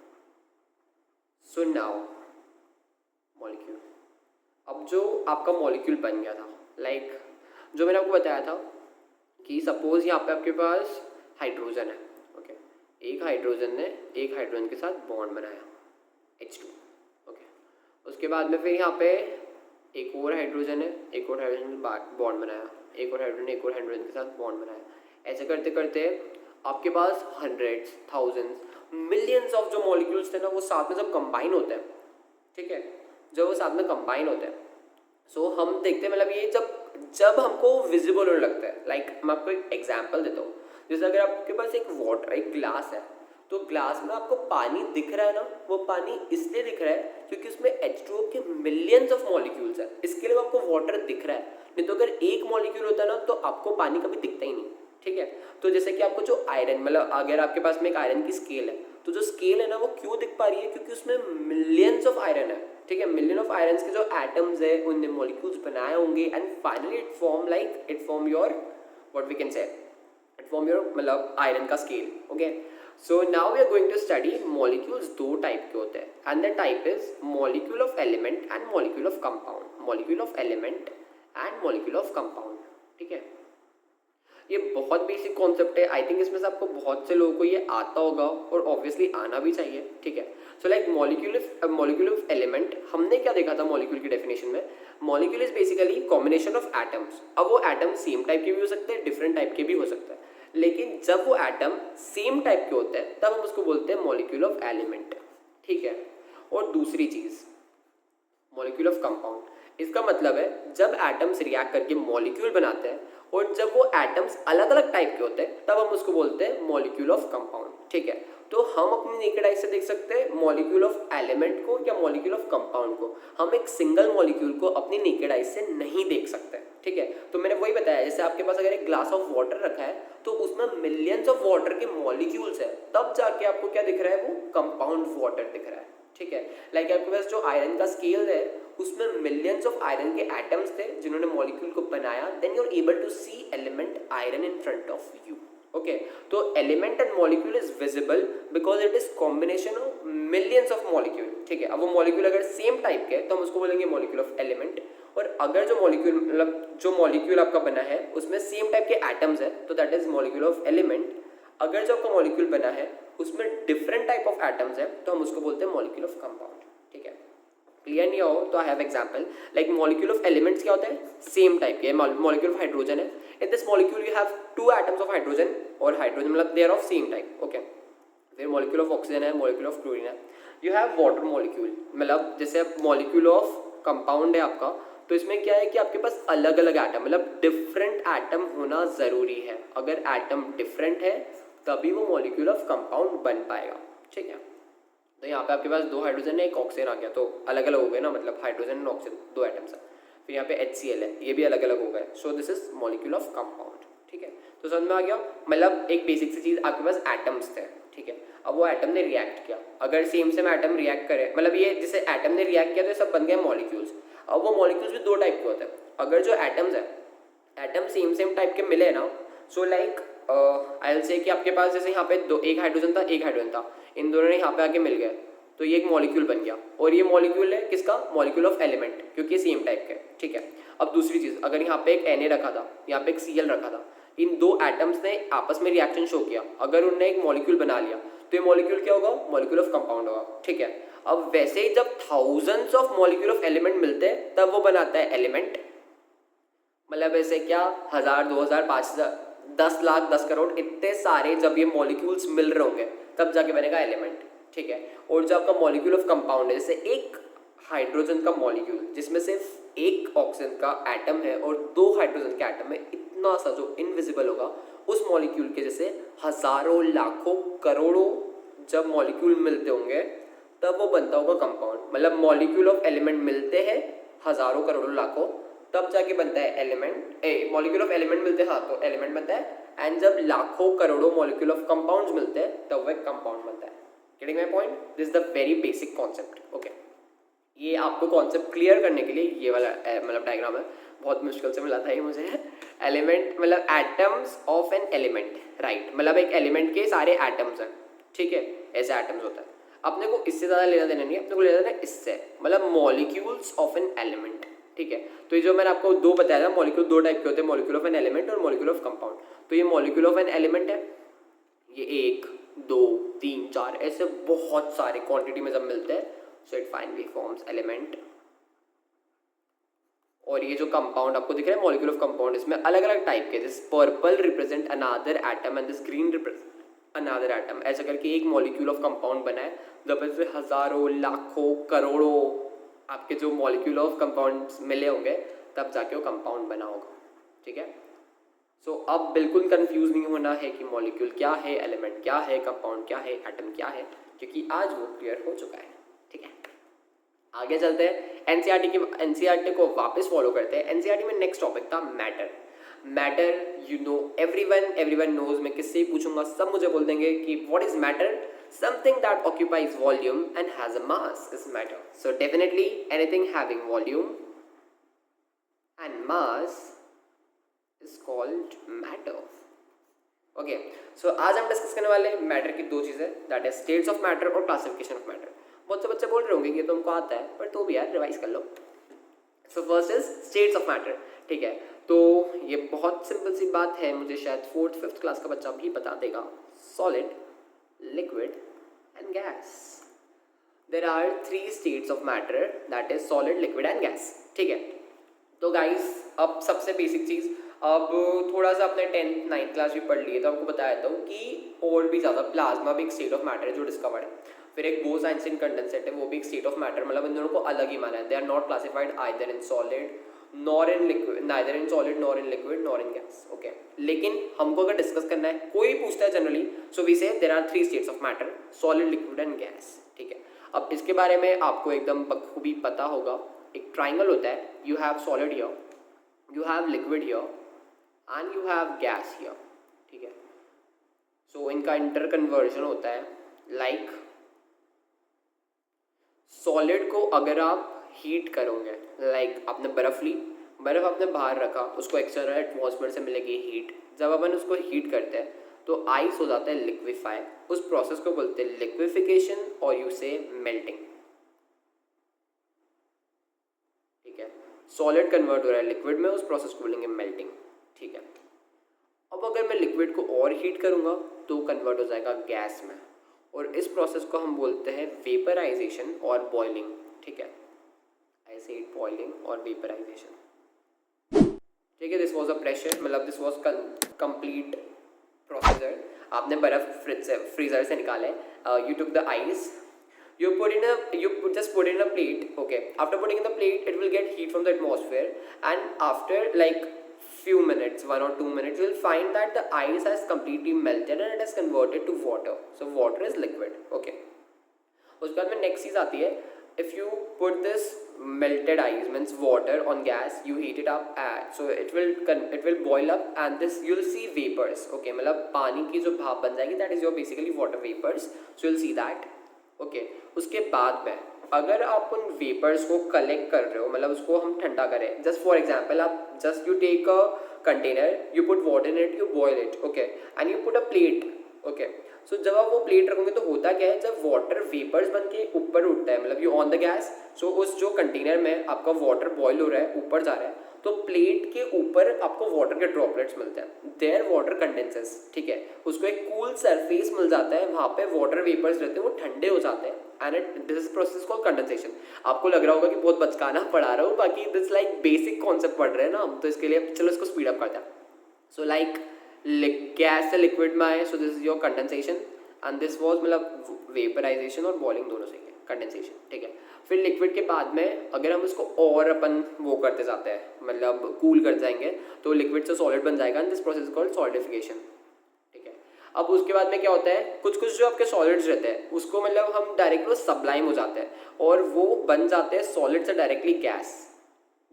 So now molecule, अब जो आपका मॉलिक्यूल बन गया था, लाइक जो मैंने आपको बताया था कि सपोज यहाँ पे आपके पास हाइड्रोजन है, ओके। एक हाइड्रोजन ने एक हाइड्रोजन के साथ बॉन्ड बनाया H2, ओके। उसके बाद में फिर यहाँ पे एक और हाइड्रोजन है, एक और हाइड्रोजन के साथ बॉन्ड बनाया, एक और हाइड्रोजन एक और हाइड्रोजन के साथ बॉन्ड बनाया। ऐसे करते करते आपके पास हंड्रेड्स, थाउजेंड्स, मिलियंस ऑफ जो मॉलिक्यूल्स थे ना, वो साथ में जब कंबाइन होते हैं, ठीक है, जब वो साथ में कंबाइन होते हैं सो हम देखते हैं, मतलब ये जब हमको विजिबल होने लगता है। लाइक मैं आपको एक एग्जांपल देता हूँ, जैसे अगर आपके पास एक ग्लास है, तो ग्लास में आपको पानी दिख रहा है ना, वो पानी इसलिए दिख रहा है क्योंकि उसमें H2O के मिलियंस ऑफ मॉलिक्यूल्स है, इसके लिए आपको वाटर दिख रहा है। नहीं तो अगर एक मॉलिक्यूल होता ना तो आपको पानी कभी दिखता ही नहीं, ठीक है। तो जैसे कि आपको जो आयरन, मतलब अगर आपके पास में एक आयरन की स्केल है, तो जो स्केल है ना वो क्यों दिख पा रही है? क्योंकि उसमें मिलियंस ऑफ आयरन है, ठीक है। मिलियन ऑफ आयरन के जो एटम्स है उनने मॉलिक्यूल्स बनाए होंगे, and finally it form your what we can say, it form your मतलब आयरन का scale, okay. So now we are going to study molecules. दो टाइप के होते हैं, and the type is molecule of element and molecule of compound. Molecule of element and molecule of compound, ठीक है। ये बहुत बेसिक कॉन्सेप्ट है, I think इसमें से आपको बहुत से लोगों को ये आता होगा और ऑब्वियसली आना भी चाहिए, ठीक है। So like molecule of element, हमने क्या देखा था मॉलिक्यूल की डेफिनेशन में? Molecule is basically combination of atoms. अब वो एटम सेम टाइप के भी हो सकते हैं, डिफरेंट टाइप के भी हो सकते हैं, लेकिन जब वो एटम सेम टाइप के होते हैं तब हम उसको बोलते हैं मॉलिक्यूल ऑफ एलिमेंट, ठीक है। और दूसरी चीज़ मॉलिक्यूल ऑफ कंपाउंड, इसका मतलब है जब एटम्स रिएक्ट करके मॉलिक्यूल बनाते हैं और जब वो एटम्स अलग अलग टाइप के होते हैं तब हम उसको बोलते हैं मॉलिक्यूल ऑफ कंपाउंड, ठीक है। तो हम अपनी नेकेड आई से देख सकते हैं मॉलिक्यूल ऑफ एलिमेंट को या मॉलिक्यूल ऑफ कंपाउंड को, हम एक सिंगल मॉलिक्यूल को अपनी नेकेड आई से नहीं देख सकते, ठीक है। तो मैंने वही बताया, जैसे आपके पास अगर एक ग्लास ऑफ वाटर रखा है तो उसमें मिलियंस ऑफ वाटर के मॉलिक्यूल्स है, तब जाके आपको क्या दिख रहा है? वो कंपाउंड वाटर दिख रहा है, ठीक है। लाइक आपके पास जो आयरन का स्केल है उसमें मिलियंस ऑफ आयरन के एटम्स थे जिन्होंने मॉलिक्यूल को बनाया, then you are able to see element iron in front of you. Okay, तो element and molecule is visible because it is combination of millions of molecule. ठीक है, अब वो मॉलिक्यूल अगर सेम टाइप के तो हम उसको बोलेंगे मॉलिक्यूल ऑफ एलिमेंट, और अगर जो मॉलिक्यूल मतलब जो मॉलिक्यूल आपका बना है उसमें सेम टाइप के एटम्स है तो that is molecule of element. अगर जो आपका मॉलिक्यूल बना है उसमें डिफरेंट टाइप ऑफ एटम्स है तो हम उसको बोलते हैं मॉलिक्यूल ऑफ कंपाउंड। ठीक है, क्लियर नहीं हो तो I have example like molecule of elements क्या होता है, सेम टाइप के। मॉलिक्यूल ऑफ हाइड्रोजन है, in this molecule you have 2 atoms of hydrogen, और हाइड्रोजन मतलब they are of same type. Okay, फिर मॉलिक्यूल ऑफ ऑक्सीजन है, मॉलिक्यूल ऑफ क्लोरीन है। यू हैव वाटर मॉलिक्यूल, मतलब जैसे मॉलिक्यूल ऑफ कंपाउंड है आपका, तो इसमें क्या है कि आपके पास अलग अलग एटम मतलब डिफरेंट एटम होना ज़रूरी है। अगर एटम डिफरेंट है तभी वो मॉलिक्यूल ऑफ कंपाउंड बन पाएगा। ठीक है, तो यहाँ पे आपके पास 2 हाइड्रोजन है, एक ऑक्सीजन आ गया, तो अलग अलग हो गए ना, मतलब हाइड्रोजन और ऑक्सीजन 2 एटम्स है। फिर यहाँ पे HCl है, ये भी अलग अलग हो गए, सो this is molecule of compound. ठीक है, तो समझ में आ गया, मतलब एक बेसिक सी चीज़, आपके पास एटम्स थे। ठीक है, अब वो एटम ने रिएक्ट किया, अगर सेम एटम रिएक्ट करे, मतलब ये जैसे एटम ने रिएक्ट किया तो ये सब बन गए मॉलिक्यूल्स। अब वो मॉलिक्यूल्स भी 2 टाइप के होते हैं। अगर जो एटम्स है, एटम सेम टाइप के मिले ना, so like I will say कि आपके पास जैसे यहाँ पे एक हाइड्रोजन था, इन दोनों ने यहाँ पे आके मिल गए तो ये एक मॉलिक्यूल बन गया, और ये मॉलिक्यूल है किसका, मॉलिक्यूल ऑफ एलिमेंट, क्योंकि ये सेम टाइप के। ठीक है, अब दूसरी चीज़, अगर यहाँ पे एक Na रखा था, यहाँ पे एक Cl रखा था, इन 2 एटम्स ने आपस में रिएक्शन शो किया, अगर उनने एक मॉलिक्यूल बना लिया तो ये मॉलिक्यूल क्या होगा, मॉलिक्यूल ऑफ कंपाउंड होगा। ठीक है, अब वैसे ही जब thousands of molecule of element मिलते हैं तब वो बनाता है एलिमेंट, मतलब ऐसे क्या 1000, 2000, 5000, 10 लाख, 10 करोड़, इतने सारे जब ये मॉलिक्यूल्स मिल रहे होंगे तब जाके बनेगा एलिमेंट। ठीक है, और जो आपका मॉलिक्यूल ऑफ कंपाउंड है, जैसे एक हाइड्रोजन का मॉलिक्यूल जिसमें सिर्फ एक ऑक्सीजन का एटम है और 2 हाइड्रोजन के एटम है, इतना सा जो इनविजिबल होगा, उस मॉलिक्यूल के जैसे हजारों, लाखों, करोड़ों जब मॉलिक्यूल मिलते होंगे तब वो बनता होगा कंपाउंड। मतलब मॉलिक्यूल ऑफ एलिमेंट मिलते हैं हजारों, करोड़ों, लाखों, तब जाके बनता है एलिमेंट। मॉलिक्यूल ऑफ एलिमेंट मिलते हैं, हाँ, तो एलिमेंट बनता है। एंड जब लाखों करोड़ों मॉलिक्यूल ऑफ कंपाउंड्स मिलते हैं तब वह कंपाउंड बनता है। Getting my point, this is the very basic concept. Okay, ये आपको कॉन्सेप्ट क्लियर करने के लिए ये वाला मतलब डायग्राम है, बहुत मुश्किल से मिला था ये मुझे। एलिमेंट मतलब atoms of an element, right, मतलब एक एलिमेंट के सारे एटम्स हैं। ठीक है, ऐसे एटम्स होता है। अपने को इससे ज़्यादा लेना देना नहीं है, अपने को लेना देना है इससे, मतलब मॉलिक्यूल्स ऑफ एन एलिमेंट। ठीक है, तो ये जो मैंने आपको 2 बताया था, मॉलिक्यूल 2 टाइप के होते हैं, मॉलिक्यूल ऑफ एन एलिमेंट और मॉलिक्यूल ऑफ कंपाउंड। तो ये मॉलिक्यूल ऑफ एन एलिमेंट है, ये 1, 2, 3, 4 ऐसे बहुत सारे क्वांटिटी में जब मिलते हैं, so it finally forms element. और ये जो कंपाउंड आपको दिख रहा है, मॉलिक्यूल ऑफ कंपाउंड, इसमें अलग अलग टाइप के, this purple represent another atom and this green represent another atom, ऐसा करके एक मॉलिक्यूल ऑफ कंपाउंड बना है। जब इसमें हजारों, लाखों, करोड़ों आपके जो मॉलिक्यूल ऑफ कंपाउंड्स मिले होंगे तब जाके वो कंपाउंड बना होगा। ठीक है, सो अब बिल्कुल कंफ्यूज नहीं होना है कि मॉलिक्यूल क्या है, एलिमेंट क्या है, कंपाउंड क्या है, एटम क्या है, क्योंकि आज वो क्लियर हो चुका है। ठीक है, आगे चलते हैं, एनसीईआरटी को वापस फॉलो करते हैं। एनसीईआरटी में नेक्स्ट टॉपिक था matter. Matter, you know, everyone knows. मैं किससे ही पूछूंगा सब मुझे बोल देंगे कि what is matter, something that occupies volume and has a mass is matter. So definitely anything having volume and mass is called matter. Okay, so आज हम डिस्कस करने वाले हैं मैटर की 2 चीज़ें, that is states of matter और classification of matter. बहुत से बच्चे बोल रहे होंगे कि ये तो हमको आता है, पर तो भी यार रिवाइज कर लो। So first is states of matter. ठीक है, तो ये बहुत सिंपल सी बात है, मुझे शायद 4th 5th क्लास का बच्चा भी बता देगा। Solid, liquid and gas. There are 3 states of matter, that is solid, liquid and gas. ठीक है, तो guys अब सबसे बेसिक चीज़, अब थोड़ा सा अपने 10th 9th क्लास भी पढ़ लिए तो आपको बताया था कि और भी ज़्यादा प्लाज्मा भी एक स्टेट ऑफ मैटर है जो डिस्कवर्ड है। फिर एक बोस-आइंस्टीन कंडेंसेट है, वो भी एक स्टेट ऑफ मैटर, मतलब इन दोनों को अलग ही माना है। They are not classified either in solid nor in liquid, neither in solid nor in liquid nor in gas. Okay, लेकिन हमको अगर डिस्कस करना है, कोई पूछता है generally, so we say there are 3 states of matter, solid, liquid and gas. ठीक है, अब इसके बारे में आपको एकदम बखूबी पता होगा। एक ट्राइंगल होता है, you have solid here, you have liquid here and you have gas here. ठीक है, सो इनका इंटर कन्वर्जन होता है लाइक सॉलिड को अगर आप हीट करोगे, लाइक आपने बर्फ़ ली, बर्फ़ आपने बाहर रखा, उसको एक्सटर्नल एटमॉस्फेयर से मिलेगी हीट, जब अपन उसको हीट करते हैं तो आइस हो जाता है लिक्विफाई, उस प्रोसेस को बोलते हैं लिक्विफिकेशन और यू से मेल्टिंग। ठीक है, सॉलिड कन्वर्ट हो रहा है लिक्विड में, उस प्रोसेस को बोलेंगे मेल्टिंग। ठीक है, अब अगर मैं लिक्विड को और हीट करूँगा तो कन्वर्ट हो जाएगा गैस में, और इस प्रोसेस को हम बोलते हैं वेपराइजेशन और बॉइलिंग। ठीक है, आई सेड बॉइलिंग और वेपराइजेशन। ठीक है, दिस वॉज अ प्रेशर, मतलब दिस वॉज कंप्लीट प्रोसीजर। आपने बर्फ फ्रीजर से निकाले, you took the ice, you just put in a plate. Okay, after putting in the plate it will get heat from the atmosphere, and after like few minutes, 1 or 2 minutes, you'll find that the ice has completely melted and it has converted to water. So water is liquid. Okay, उसके बाद में next चीज़ आती है, if you put this melted ice means water on gas, you heat it up, so it will boil up and this you'll see vapors. Okay, मतलब पानी की जो भाप बन जाएगी, that is your basically water vapors. So you'll see that. Okay, उसके बाद में अगर आप उन वेपर्स को कलेक्ट कर रहे हो, मतलब उसको हम ठंडा करें, जस्ट फॉर एग्जांपल आप just you take a container, you put water in it, you boil it, okay, and you put a plate. Okay, so जब आप वो प्लेट रखोगे तो होता क्या है, जब वाटर वेपर्स बन के ऊपर उठता है, मतलब यू ऑन द गैस, सो उस जो कंटेनर में आपका वाटर बॉयल हो रहा है ऊपर जा रहा है, तो प्लेट के ऊपर आपको वाटर के ड्रॉपलेट्स मिलते हैं, देयर वाटर कंडेंसेस। ठीक है, उसको एक कूल सरफेस मिल जाता है, वहाँ पे वाटर वेपर्स रहते हैं, वो ठंडे हो जाते हैं, and this process called condensation. आपको लग रहा होगा कि बहुत बचकाना पढ़ा रहा हूँ, बाकी दिस लाइक बेसिक कॉन्सेप्ट पढ़ रहे हैं ना हम, तो इसके लिए चलो इसको स्पीड अप करते हैं। सो लाइक गैस से लिक्विड में आए, सो this is your condensation, and this was मतलब वेपराइजेशन और बॉइलिंग दोनों से कंडेंसेशन। ठीक है, फिर लिक्विड के बाद में अगर हम इसको और अपन वो करते जाते हैं, मतलब कूल कर जाएंगे, तो लिक्विड से सॉलिड बन जाएगा, and this process called solidification. ठीक है, अब उसके बाद में क्या होता है, कुछ कुछ जो आपके सॉलिड्स रहते हैं उसको मतलब हम डायरेक्ट वो सबलाइम हो जाते हैं और वो बन जाते हैं सॉलिड से directly gas,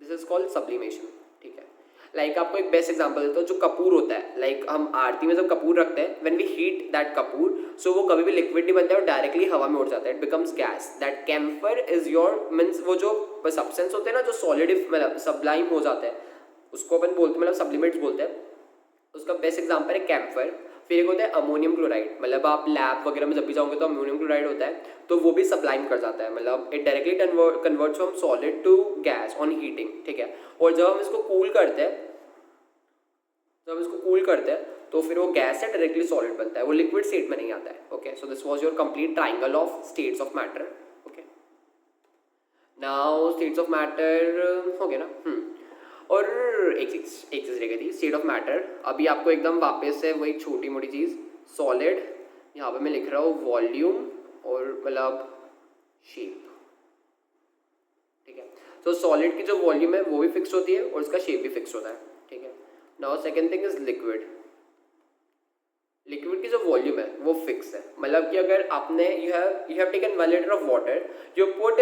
this is called sublimation. ठीक है, लाइक आपको एक बेस्ट एग्जांपल देता हूँ, जो कपूर होता है, लाइक हम आरती में जब कपूर रखते हैं, when we heat that kapur, so वो कभी भी लिक्विड नहीं बनता है और डायरेक्टली हवा में उड़ जाता है, it becomes gas. That camphor is your means वो जो सब्सटेंस होते हैं ना, जो सॉलिड मतलब सबलाइम हो जाता है, उसको अपन बोलते हैं, मतलब सब्लिमेट्स बोलते हैं, उसका बेस्ट एग्जाम्पल है कैम्फर। फिर एक होता है अमोनियम क्लोराइड, मतलब आप लैब वगैरह में जब भी जाओगे तो अमोनियम क्लोराइड होता है, तो वो भी सब्लाइम कर जाता है, मतलब it directly converts from solid to gas on heating. ठीक है, और जब हम इसको कूल करते हैं, तो फिर वो गैस से डायरेक्टली सॉलिड बनता है, वो लिक्विड स्टेट में नहीं आता है। Okay, so this was your complete triangle of states of matter. Okay, now states of matter हो गया ना। और एक चीज़ रह गई थी, स्टेट ऑफ मैटर। अभी आपको एकदम वापस से वही छोटी मोटी चीज़, सॉलिड, यहाँ पे मैं लिख रहा हूँ वॉल्यूम और मतलब शेप। ठीक है, तो सॉलिड की जो वॉल्यूम है वो भी फिक्स होती है और इसका शेप भी फिक्स होता है। ठीक है, now second thing is liquid. Liquid की जो वॉल्यूम है वो फिक्स है, मतलब कि अगर आपने you have taken 1 litre of water, you put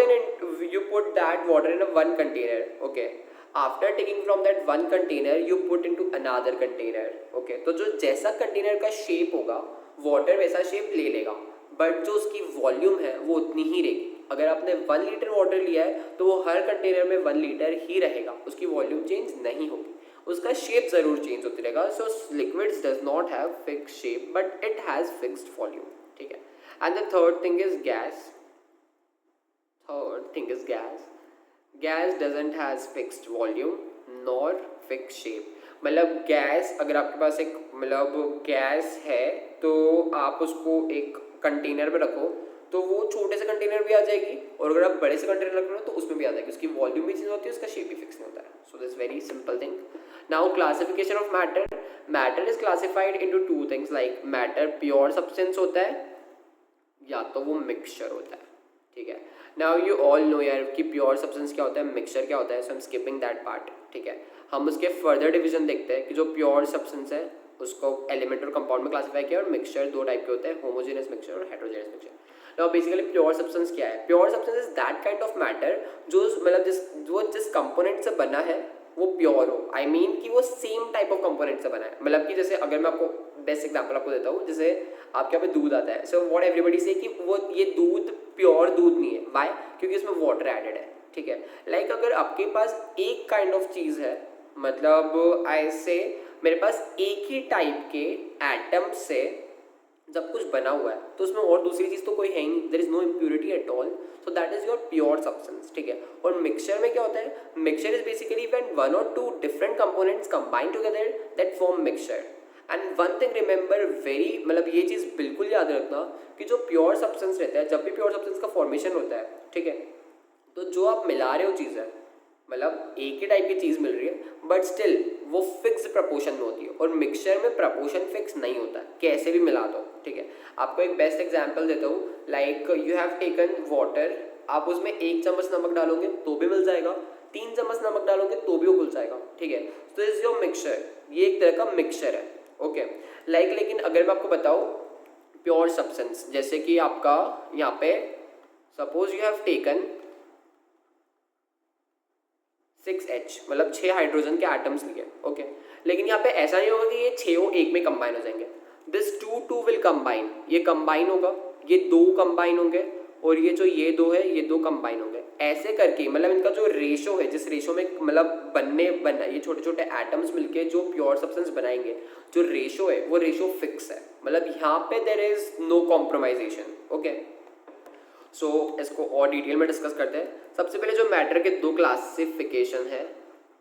that water in a 1 container. Okay, after taking from that 1 container you put into another container. Okay, तो जो जैसा कंटेनर का शेप होगा वाटर वैसा शेप ले लेगा, बट जो उसकी वॉल्यूम है वो उतनी ही रहेगी। अगर आपने 1 लीटर वाटर लिया है तो वो हर कंटेनर में 1 लीटर ही रहेगा, उसकी वॉल्यूम चेंज नहीं होगी, उसका शेप जरूर चेंज होती रहेगा। So liquids does not have fixed shape but it has fixed volume. ठीक है, and the third thing is gas. Gas doesn't has fixed volume nor fixed shape, मतलब गैस अगर आपके पास एक मतलब गैस है तो आप उसको एक कंटेनर में रखो तो वो छोटे से कंटेनर भी आ जाएगी, और अगर आप बड़े से कंटेनर रख रहे हो तो उसमें भी आ जाएगी, उसकी वॉल्यूम भी चेंज होती है, उसका शेप भी फिक्स नहीं होता है। So this very simple thing. Now classification of matter. Matter is classified into 2 things, like matter pure substance होता है या तो वो मिक्सचर होता है। ठीक है, नाउ यू ऑल नो यार कि प्योर सब्सटेंस क्या होता है, मिक्सचर क्या होता है, so I am skipping that part. ठीक है, हम उसके फर्दर डिवीजन देखते हैं कि जो प्योर सब्सटेंस है उसको एलिमेंट और कंपाउंड में क्लासिफाई किया, और मिक्सचर 2 टाइप के होते हैं, होमोजेनियस मिक्सचर और heterogeneous mixture. Now basically pure substance क्या है? Pure substance is that kind of matter जो मतलब जिस कंपोनेंट से बना है वो प्योर हो, आई मीन कि वो सेम टाइप ऑफ कंपोनेंट से बना है। मतलब कि जैसे अगर मैं आपको बेस्ट एग्जांपल आपको देता हूँ, जैसे आपके यहाँ पे दूध आता है, सो व्हाट एवरीबॉडी से कि वो ये दूध प्योर दूध नहीं है, वाई? क्योंकि इसमें वाटर एडेड है। ठीक है। लाइक अगर आपके पास एक काइंड ऑफ चीज़ है, मतलब ऐसे मेरे पास एक ही टाइप के एटम से जब कुछ बना हुआ है तो उसमें और दूसरी चीज़ तो कोई है ही नहीं, there is no impurity at all, so that is your pure substance, ठीक है। और मिक्सचर में क्या होता है, mixture is basically when one और two different components combine together that form mixture. And one thing remember very, मतलब ये चीज़ बिल्कुल याद रखना कि जो प्योर सब्सटेंस रहता है, जब भी प्योर सब्सटेंस का फॉर्मेशन होता है, ठीक है, तो जो आप मिला रहे हो चीज़ है, मतलब एक ही टाइप की चीज़ मिल रही है बट स्टिल वो फिक्स प्रपोर्शन में होती है। और मिक्सचर में प्रपोर्शन फिक्स नहीं होता है, कैसे भी मिला दो, ठीक है। आपको एक बेस्ट एग्जांपल देता हूँ, like you have taken water, आप उसमें 1 चम्मच नमक डालोगे तो भी मिल जाएगा, 3 चम्मच नमक डालोगे तो भी वो घुल जाएगा, ठीक है। तो दिस इज योर मिक्सचर, ये एक तरह का मिक्सचर है, ओके। लाइक लेकिन अगर मैं आपको बताऊँ प्योर सब्सटेंस, जैसे कि आपका यहाँ पे suppose you have taken 6H, मतलब 6 हाइड्रोजन के एटम्स लिए, ओके। लेकिन यहाँ पे ऐसा नहीं होगा कि ये 6 एक में कंबाइन हो जाएंगे, दिस 2 विल कंबाइन, ये कंबाइन होगा, ये 2 कंबाइन होंगे, और ये 2 है ये 2 कंबाइन होंगे। ऐसे करके मतलब इनका जो रेशो है, जिस रेशो में मतलब बनना ये छोटे छोटे एटम्स मिलके जो प्योर सब्सटेंस बनाएंगे, जो रेशो है वो रेशो फिक्स है, मतलब यहाँ पे there is no compromisation, okay. So इसको और डिटेल में डिस्कस करते हैं। सबसे पहले जो मैटर के 2 क्लासिफिकेशन है,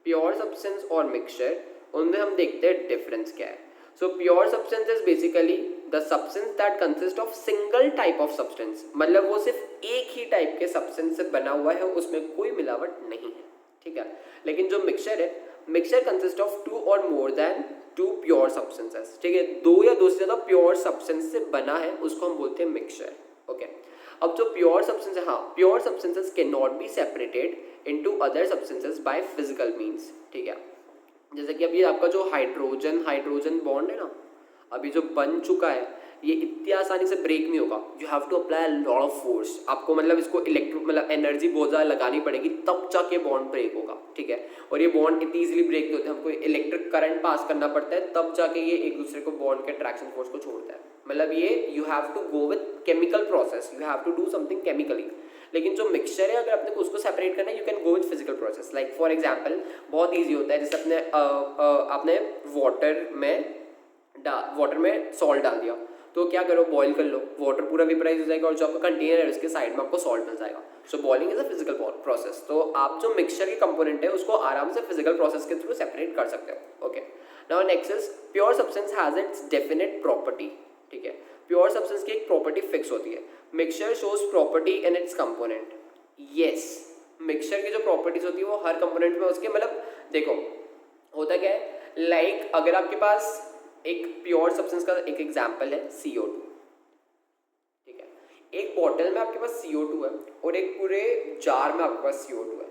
प्योर सब्सटेंस और मिक्सचर, उनमें हम देखते हैं डिफरेंस क्या है। So pure substance is basically the substance that consist of single type of substance, मतलब वो सिर्फ एक ही टाइप के सब्सटेंस से बना हुआ है, उसमें कोई मिलावट नहीं है, ठीक है। लेकिन जो मिक्सचर है, मिक्सचर कंसिस्ट ऑफ 2 और मोर देन 2 प्योर सब्सटेंसेस, ठीक है, 2 या 2 से ज़्यादा प्योर सब्सटेंस से बना है, उसको हम बोलते हैं मिक्सचर, ओके। अब जो प्योर सब्सटेंस है, हाँ, pure substances can not be separated into other substances by physical means, ठीक है। जैसे कि अभी आपका जो हाइड्रोजन बॉन्ड है ना, अभी जो बन चुका है, ये इतनी आसानी से ब्रेक नहीं होगा, you have to apply lot of force, आपको मतलब इसको मतलब एनर्जी बहुत ज़्यादा लगानी पड़ेगी, तब जाके बॉन्ड ब्रेक होगा, ठीक है। और ये बॉन्ड इतनी ईजिली ब्रेक नहीं होते, हमको इलेक्ट्रिक करंट पास करना पड़ता है, तब जाके ये एक दूसरे को बॉन्ड के अट्रैक्शन फोर्स को छोड़ता है, मतलब ये you have to go with chemical process, you have to do something chemically. लेकिन जो मिक्सचर है, अगर आपने उसको सेपरेट करना है, you can go with physical process. Like for example बहुत इजी होता है, जैसे आपने वाटर में सॉल्ट डाल दिया, तो क्या करो, बॉईल कर लो, वाटर पूरा वेपराइज हो जाएगा और जो आपका कंटेनर है उसके साइड में आपको सॉल्ट मिल जाएगा। सो boiling is a physical process, तो आप जो मिक्सचर के कंपोनेंट है उसको आराम से फिजिकल प्रोसेस के थ्रू सेपरेट कर सकते हो, okay. Now next is pure substance has its definite property, ठीक है। प्योर सब्सटेंस की एक प्रॉपर्टी फिक्स होती है, mixture shows property in its component, yes, mixture की जो प्रॉपर्टीज होती है वो हर कंपोनेंट में उसके, मतलब देखो होता क्या है, लाइक अगर आपके पास एक प्योर सब्सटेंस का एक एग्जांपल है CO2, ठीक है, एक बॉटल में आपके पास CO2 है और एक पूरे जार में आपके पास CO2 है।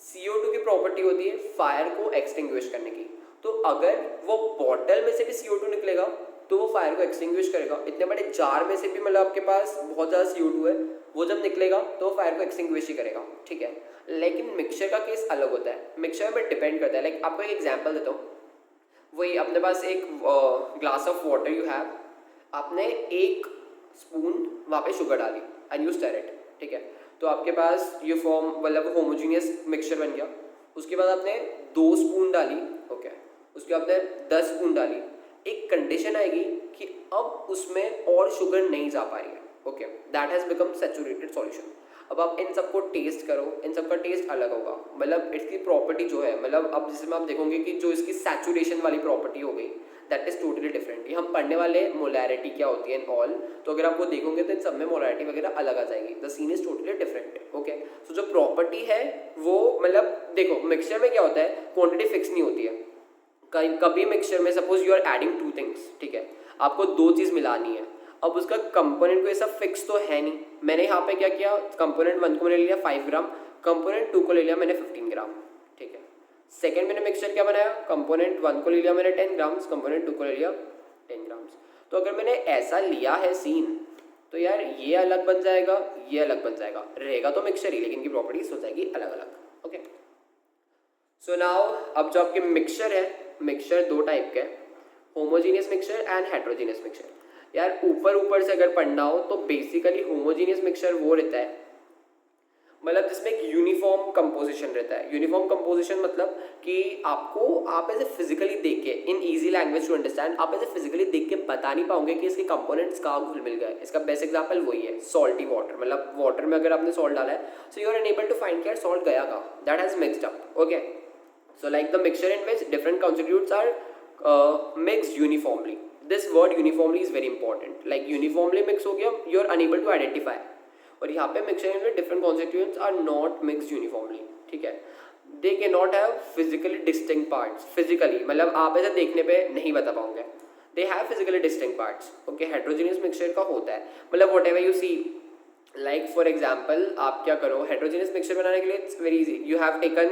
CO2 की प्रॉपर्टी होती है फायर को एक्सटिंग्विश करने की, तो अगर वो बॉटल में से भी CO2 निकलेगा तो वो फायर को एक्सटिंग्विश करेगा, इतने बड़े जार में से भी मतलब आपके पास बहुत ज़्यादा CO2 है, वो जब निकलेगा तो वो फायर को एक्सटिंग्विश ही करेगा, ठीक है। लेकिन मिक्सचर का केस अलग होता है, मिक्सचर में डिपेंड करता है। लाइक आपको एक एग्जांपल देता हूँ, वही अपने पास एक glass of water you have, आपने 1 स्पून वहाँ पे शुगर डाली एंड यू स्टर इट, ठीक है, तो आपके पास ये फॉर्म मतलब होमोजीनियस मिक्सचर बन गया। उसके बाद आपने 2 स्पून डाली, ओके, उसके बाद आपने 10 स्पून डाली, एक कंडीशन आएगी कि अब उसमें और शुगर नहीं जा पा रही है, okay, that has become saturated solution. अब आप इन सबको टेस्ट करो, इन सबका टेस्ट अलग होगा, मतलब इसकी प्रॉपर्टी जो है, मतलब अब जिसमें आप देखोगे कि जो इसकी सैचुरेशन वाली प्रॉपर्टी हो गई, दैट इज टोटली डिफरेंट। ये हम पढ़ने वाले मोलैरिटी क्या होती है इन ऑल, तो अगर आपको देखोगे तो इन सब में मोलैरिटी वगैरह अलग आ जाएगी, the scene is totally different, okay. So जो प्रॉपर्टी है वो मतलब देखो मिक्सचर में क्या होता है, क्वांटिटी फिक्स नहीं होती है, कभी मिक्सचर में suppose you are adding 2 things, ठीक है, आपको 2 चीज़ मिलानी है, अब उसका कंपोनेंट को ऐसा फिक्स तो है नहीं, मैंने यहाँ पे क्या किया, कंपोनेंट 1 को मैंने लिया 5 ग्राम, कंपोनेंट 2 को ले लिया मैंने 15 ग्राम, ठीक है। सेकेंड मैंने मिक्सचर क्या बनाया, कंपोनेंट 1 को ले लिया मैंने 10 ग्राम्स, कंपोनेंट 2 को ले लिया 10 ग्राम्स। तो अगर मैंने ऐसा लिया है सीन, तो यार ये अलग बन जाएगा, ये अलग बन जाएगा, रहेगा तो मिक्सचर ही, लेकिन की प्रॉपर्टीज हो जाएगी अलग अलग, ओके। सो नाउ अब जो आपके मिक्सचर है, मिक्सचर 2 टाइप के, homogeneous mixture and heterogeneous mixture. यार ऊपर से अगर पढ़ना हो तो बेसिकली होमोजीनियस मिक्सचर वो रहता है, मतलब जिसमें एक यूनिफॉर्म कंपोजिशन रहता है। यूनिफॉर्म कंपोजिशन मतलब कि आप ऐसे फिजिकली देख के, in easy language to understand, आप ऐसे फिजिकली देख के बता नहीं पाओगे कि इसके कंपोनेंट्स कहाँ घुल मिल गए। इसका बेस्ट एग्जांपल वही है सॉल्टी वाटर। मतलब वाटर में अगर आपने सॉल्ट डाला है, so you are unable to find care salt गया कहाँ, that has mixed up. Okay, so like the mixture in which different constitutes are mixed uniformly. This word uniformly is very important. Like uniformly mix हो गया, you are unable to identify. और यहाँ पे mixture में different constituents are not mix uniformly, ठीक है। They can not have physically distinct parts. Physically मतलब आप ऐसे देखने पे नहीं बता पाओगे। They have physically distinct parts. Okay, heterogeneous mixture का होता है मतलब whatever you see, like for example आप क्या करो, हेट्रोजीनियस मिक्सचर बनाने के लिए it's very easy. You have taken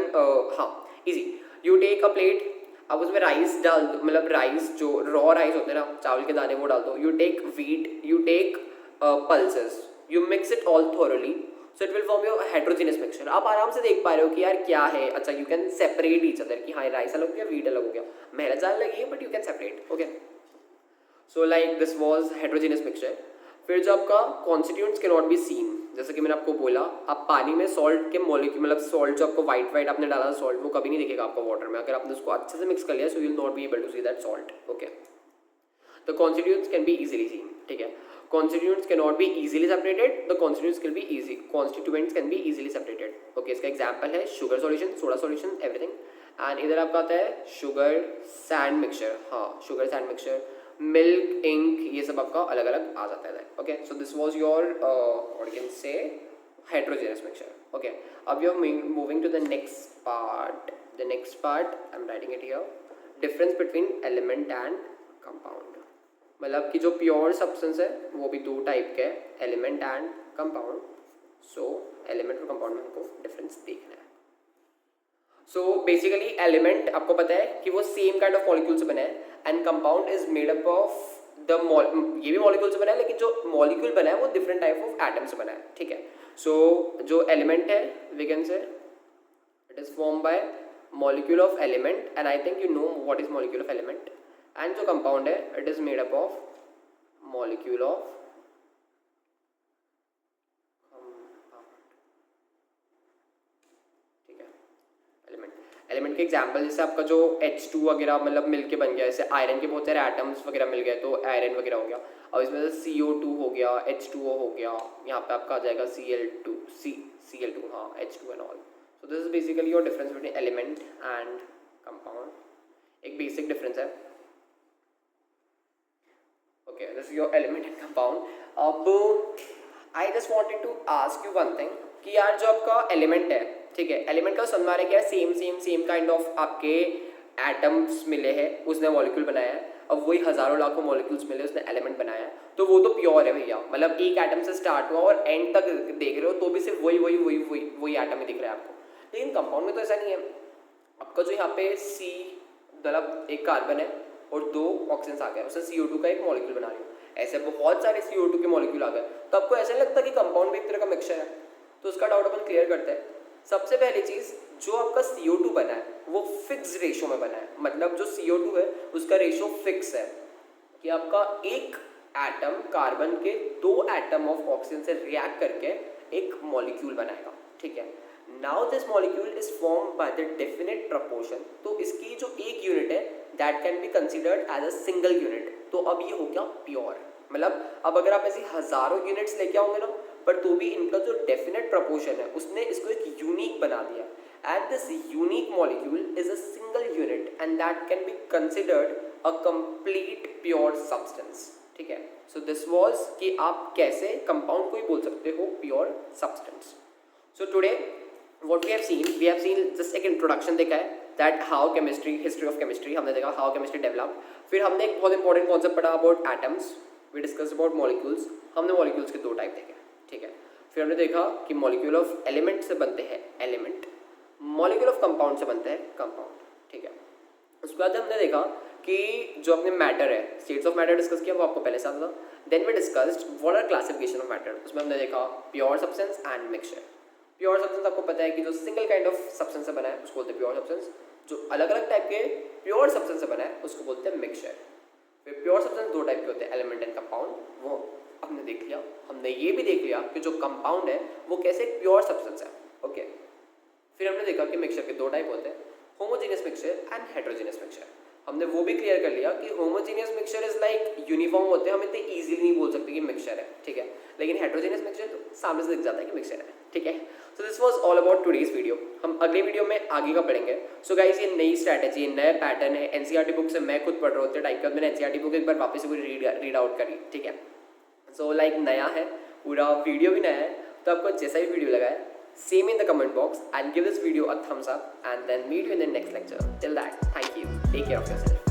easy, you take a plate, अब उसमें राइस डाल दो, मतलब राइस जो रॉ राइस होते हैं ना, चावल के दाने, वो डाल दो। You take wheat, you take pulses, you mix it all thoroughly, so it will form your heterogeneous mixture। आप आराम से देख पा रहे हो कि यार क्या है। अच्छा, you can separate each other कि हाँ राइस अलग हो गया, व्हीट अलग हो गया, मेहनत ज़्यादा लगी है but you can separate। Okay, so like this was heterogeneous mixture। फिर जो आपका constituents cannot be seen, जैसे कि मैंने आपको बोला, आप पानी में सॉल्ट के मॉलिक्यूल, मतलब सॉल्ट जो आपको वाइट आपने डाला था सॉल्ट, वो कभी नहीं दिखेगा आपका वाटर में। अगर आपने उसको अच्छे से मिक्स कर लिया, so you will not be able to see that salt. Okay, the constituents can be easily seen, ठीक है। Constituents cannot be easily separated, the constituents can be easily separated। Okay, इसका एग्जाम्पल है sugar solution, soda solution, everything. And इधर आपका आता है sugar sand mixture, हाँ sugar sand mixture, milk, ink, ये सब आपका अलग अलग आ जाता है। Okay, so this was your what you can say heterogeneous mixture। Okay, अब you're moving to the next part। The next part I'm writing it here, difference between element and compound। मतलब कि जो प्योर सब्सटेंस है वो भी दो type के, element and compound. So element और कंपाउंड में हमको डिफरेंस देखना है। सो बेसिकली एलिमेंट आपको पता है कि वो सेम काइंड ऑफ मॉलिक्यूल से बना है, and compound is made up of the ये भी मॉलिक्यूल से बना है, लेकिन जो मॉलिक्यूल बना है वो डिफरेंट टाइप ऑफ एटम से बना है, ठीक है। सो जो एलिमेंट है we can say it is form by molecule of element, and I think you know what is molecule of element. And जो कंपाउंड है it is made up of molecule of ठीक है एलिमेंट। एलिमेंट के example जैसे आपका जो H2 वगैरह मतलब मिलके बन गया, जैसे आयरन के बहुत सारे एटम्स वगैरह मिल गए तो आयरन वगैरह हो गया। अब इसमें से CO2 हो गया, H2O हो गया, यहाँ पे आपका आ जाएगा Cl2 हाँ H2 and all. So this is basically your difference between element and compound, एक बेसिक डिफरेंस है। Okay, this is your element and compound। अब I just wanted to ask you one thing कि यार जो आपका element है, ठीक है, एलिमेंट का समझ क्या है, सेम काइंड ऑफ आपके एटम्स मिले हैं, उसने मॉलिक्यूल बनाया है। अब वही हजारों लाखों मॉलिक्यूल्स मिले, उसने एलिमेंट बनाया है, तो वो तो प्योर है भैया। मतलब एक एटम से स्टार्ट हुआ और एंड तक देख रहे हो तो भी सिर्फ वही एटम ही दिख रहा है आपको। लेकिन कंपाउंड में तो ऐसा नहीं है। आपका जो यहाँ पे C मतलब एक कार्बन है और दो ऑक्सीजन आ गया, उससे CO2 का एक मॉलिक्यूल बना रही हूँ, ऐसे बहुत सारे CO2 के मॉलिक्यूल आ गए, तो आपको ऐसा नहीं लगता कि कंपाउंड भी एक तरह का मिक्सचर है? तो उसका डाउट अपन क्लियर करते हैं। सबसे पहली चीज़, जो आपका CO2 बना है वो फिक्स रेशो में बना है, मतलब जो CO2 है उसका रेशो फिक्स है कि आपका एक एटम कार्बन के दो एटम ऑफ ऑक्सीजन से रिएक्ट करके एक मॉलिक्यूल बनाएगा, ठीक है। Now this molecule is form by the definite proportion, तो इसकी जो एक यूनिट है that can be considered as a single unit. तो अब ये हो गया प्योर। मतलब अब अगर आप ऐसी हजारों यूनिट्स लेके आओगे ना, पर तो भी इनका जो डेफिनेट प्रपोर्शन है उसने इसको एक यूनिक बना दिया, and this unique molecule is a single unit and that can be considered a complete pure substance, ठीक है। सो दिस वाज कि आप कैसे कंपाउंड को ही बोल सकते हो pure substance. So today what we have seen just एक इंट्रोडक्शन देखा है, that how chemistry, history of chemistry हमने देखा, हाउ केमिस्ट्री डेवलप। फिर हमने एक बहुत इंपॉर्टेंट कॉन्सेप्ट पढ़ा about atoms, we discuss about molecules, हमने मॉलिक्यूल्स के दो टाइप देखे, ठीक है। फिर हमने देखा कि मॉलिक्यूल ऑफ एलिमेंट से बनते हैं एलिमेंट, मॉलिक्यूल ऑफ कंपाउंड से बनते हैं कंपाउंड, ठीक है। उसके बाद हमने देखा कि जो अपने मैटर है, स्टेट्स ऑफ मैटर डिस्कस किया, वो आपको पहले से आता था। Then we discussed what are classification of matter, उसमें हमने देखा pure substance and mixture. Pure substance आपको पता है कि जो सिंगल काइंड ऑफ सब्सटेंस से बना है उसको बोलते हैं प्योर सब्सटेंस, जो अलग अलग टाइप के प्योर सब्सटेंस से बना है उसको बोलते हैं मिक्सचर। फिर प्योर सब्सटेंस दो टाइप के होते हैं, एलिमेंट एंड कंपाउंड, वो हमने देख लिया। हमने ये भी देख लिया कि जो कंपाउंड है वो कैसे प्योर सब्सटेंस है, फिर हमने देखा कि मिक्सचर के दो टाइप होते हैं, homogeneous mixture and heterogeneous mixture. हमने वो भी क्लियर कर लिया कि homogeneous mixture is like uniform होते हैं, हम इतने इजीली नहीं बोल सकते कि मिक्सचर है, ठीक है। लेकिन हेट्रोजीनियस मिक्सचर तो सामने से दिख जाता है कि मिक्सचर है, ठीक है। So this was all about today's video. हम अगले वीडियो में आगे का पढ़ेंगे। सो गाइस ये नई स्ट्रैटेजी, नया पैटर्न है। एनसीईआरटी बुक से मैं खुद पढ़ रहा होता टाइप का, मैंने एनसीईआरटी बुक एक बार वापस से पूरी रीड आउट करी, ठीक है। सो लाइक नया है, पूरा वीडियो भी नया है, तो आपको जैसा भी वीडियो लगा है, say me in the comment box and give this video a thumbs up, and then meet you in the next lecture. Till that, thank you. Take care of yourself.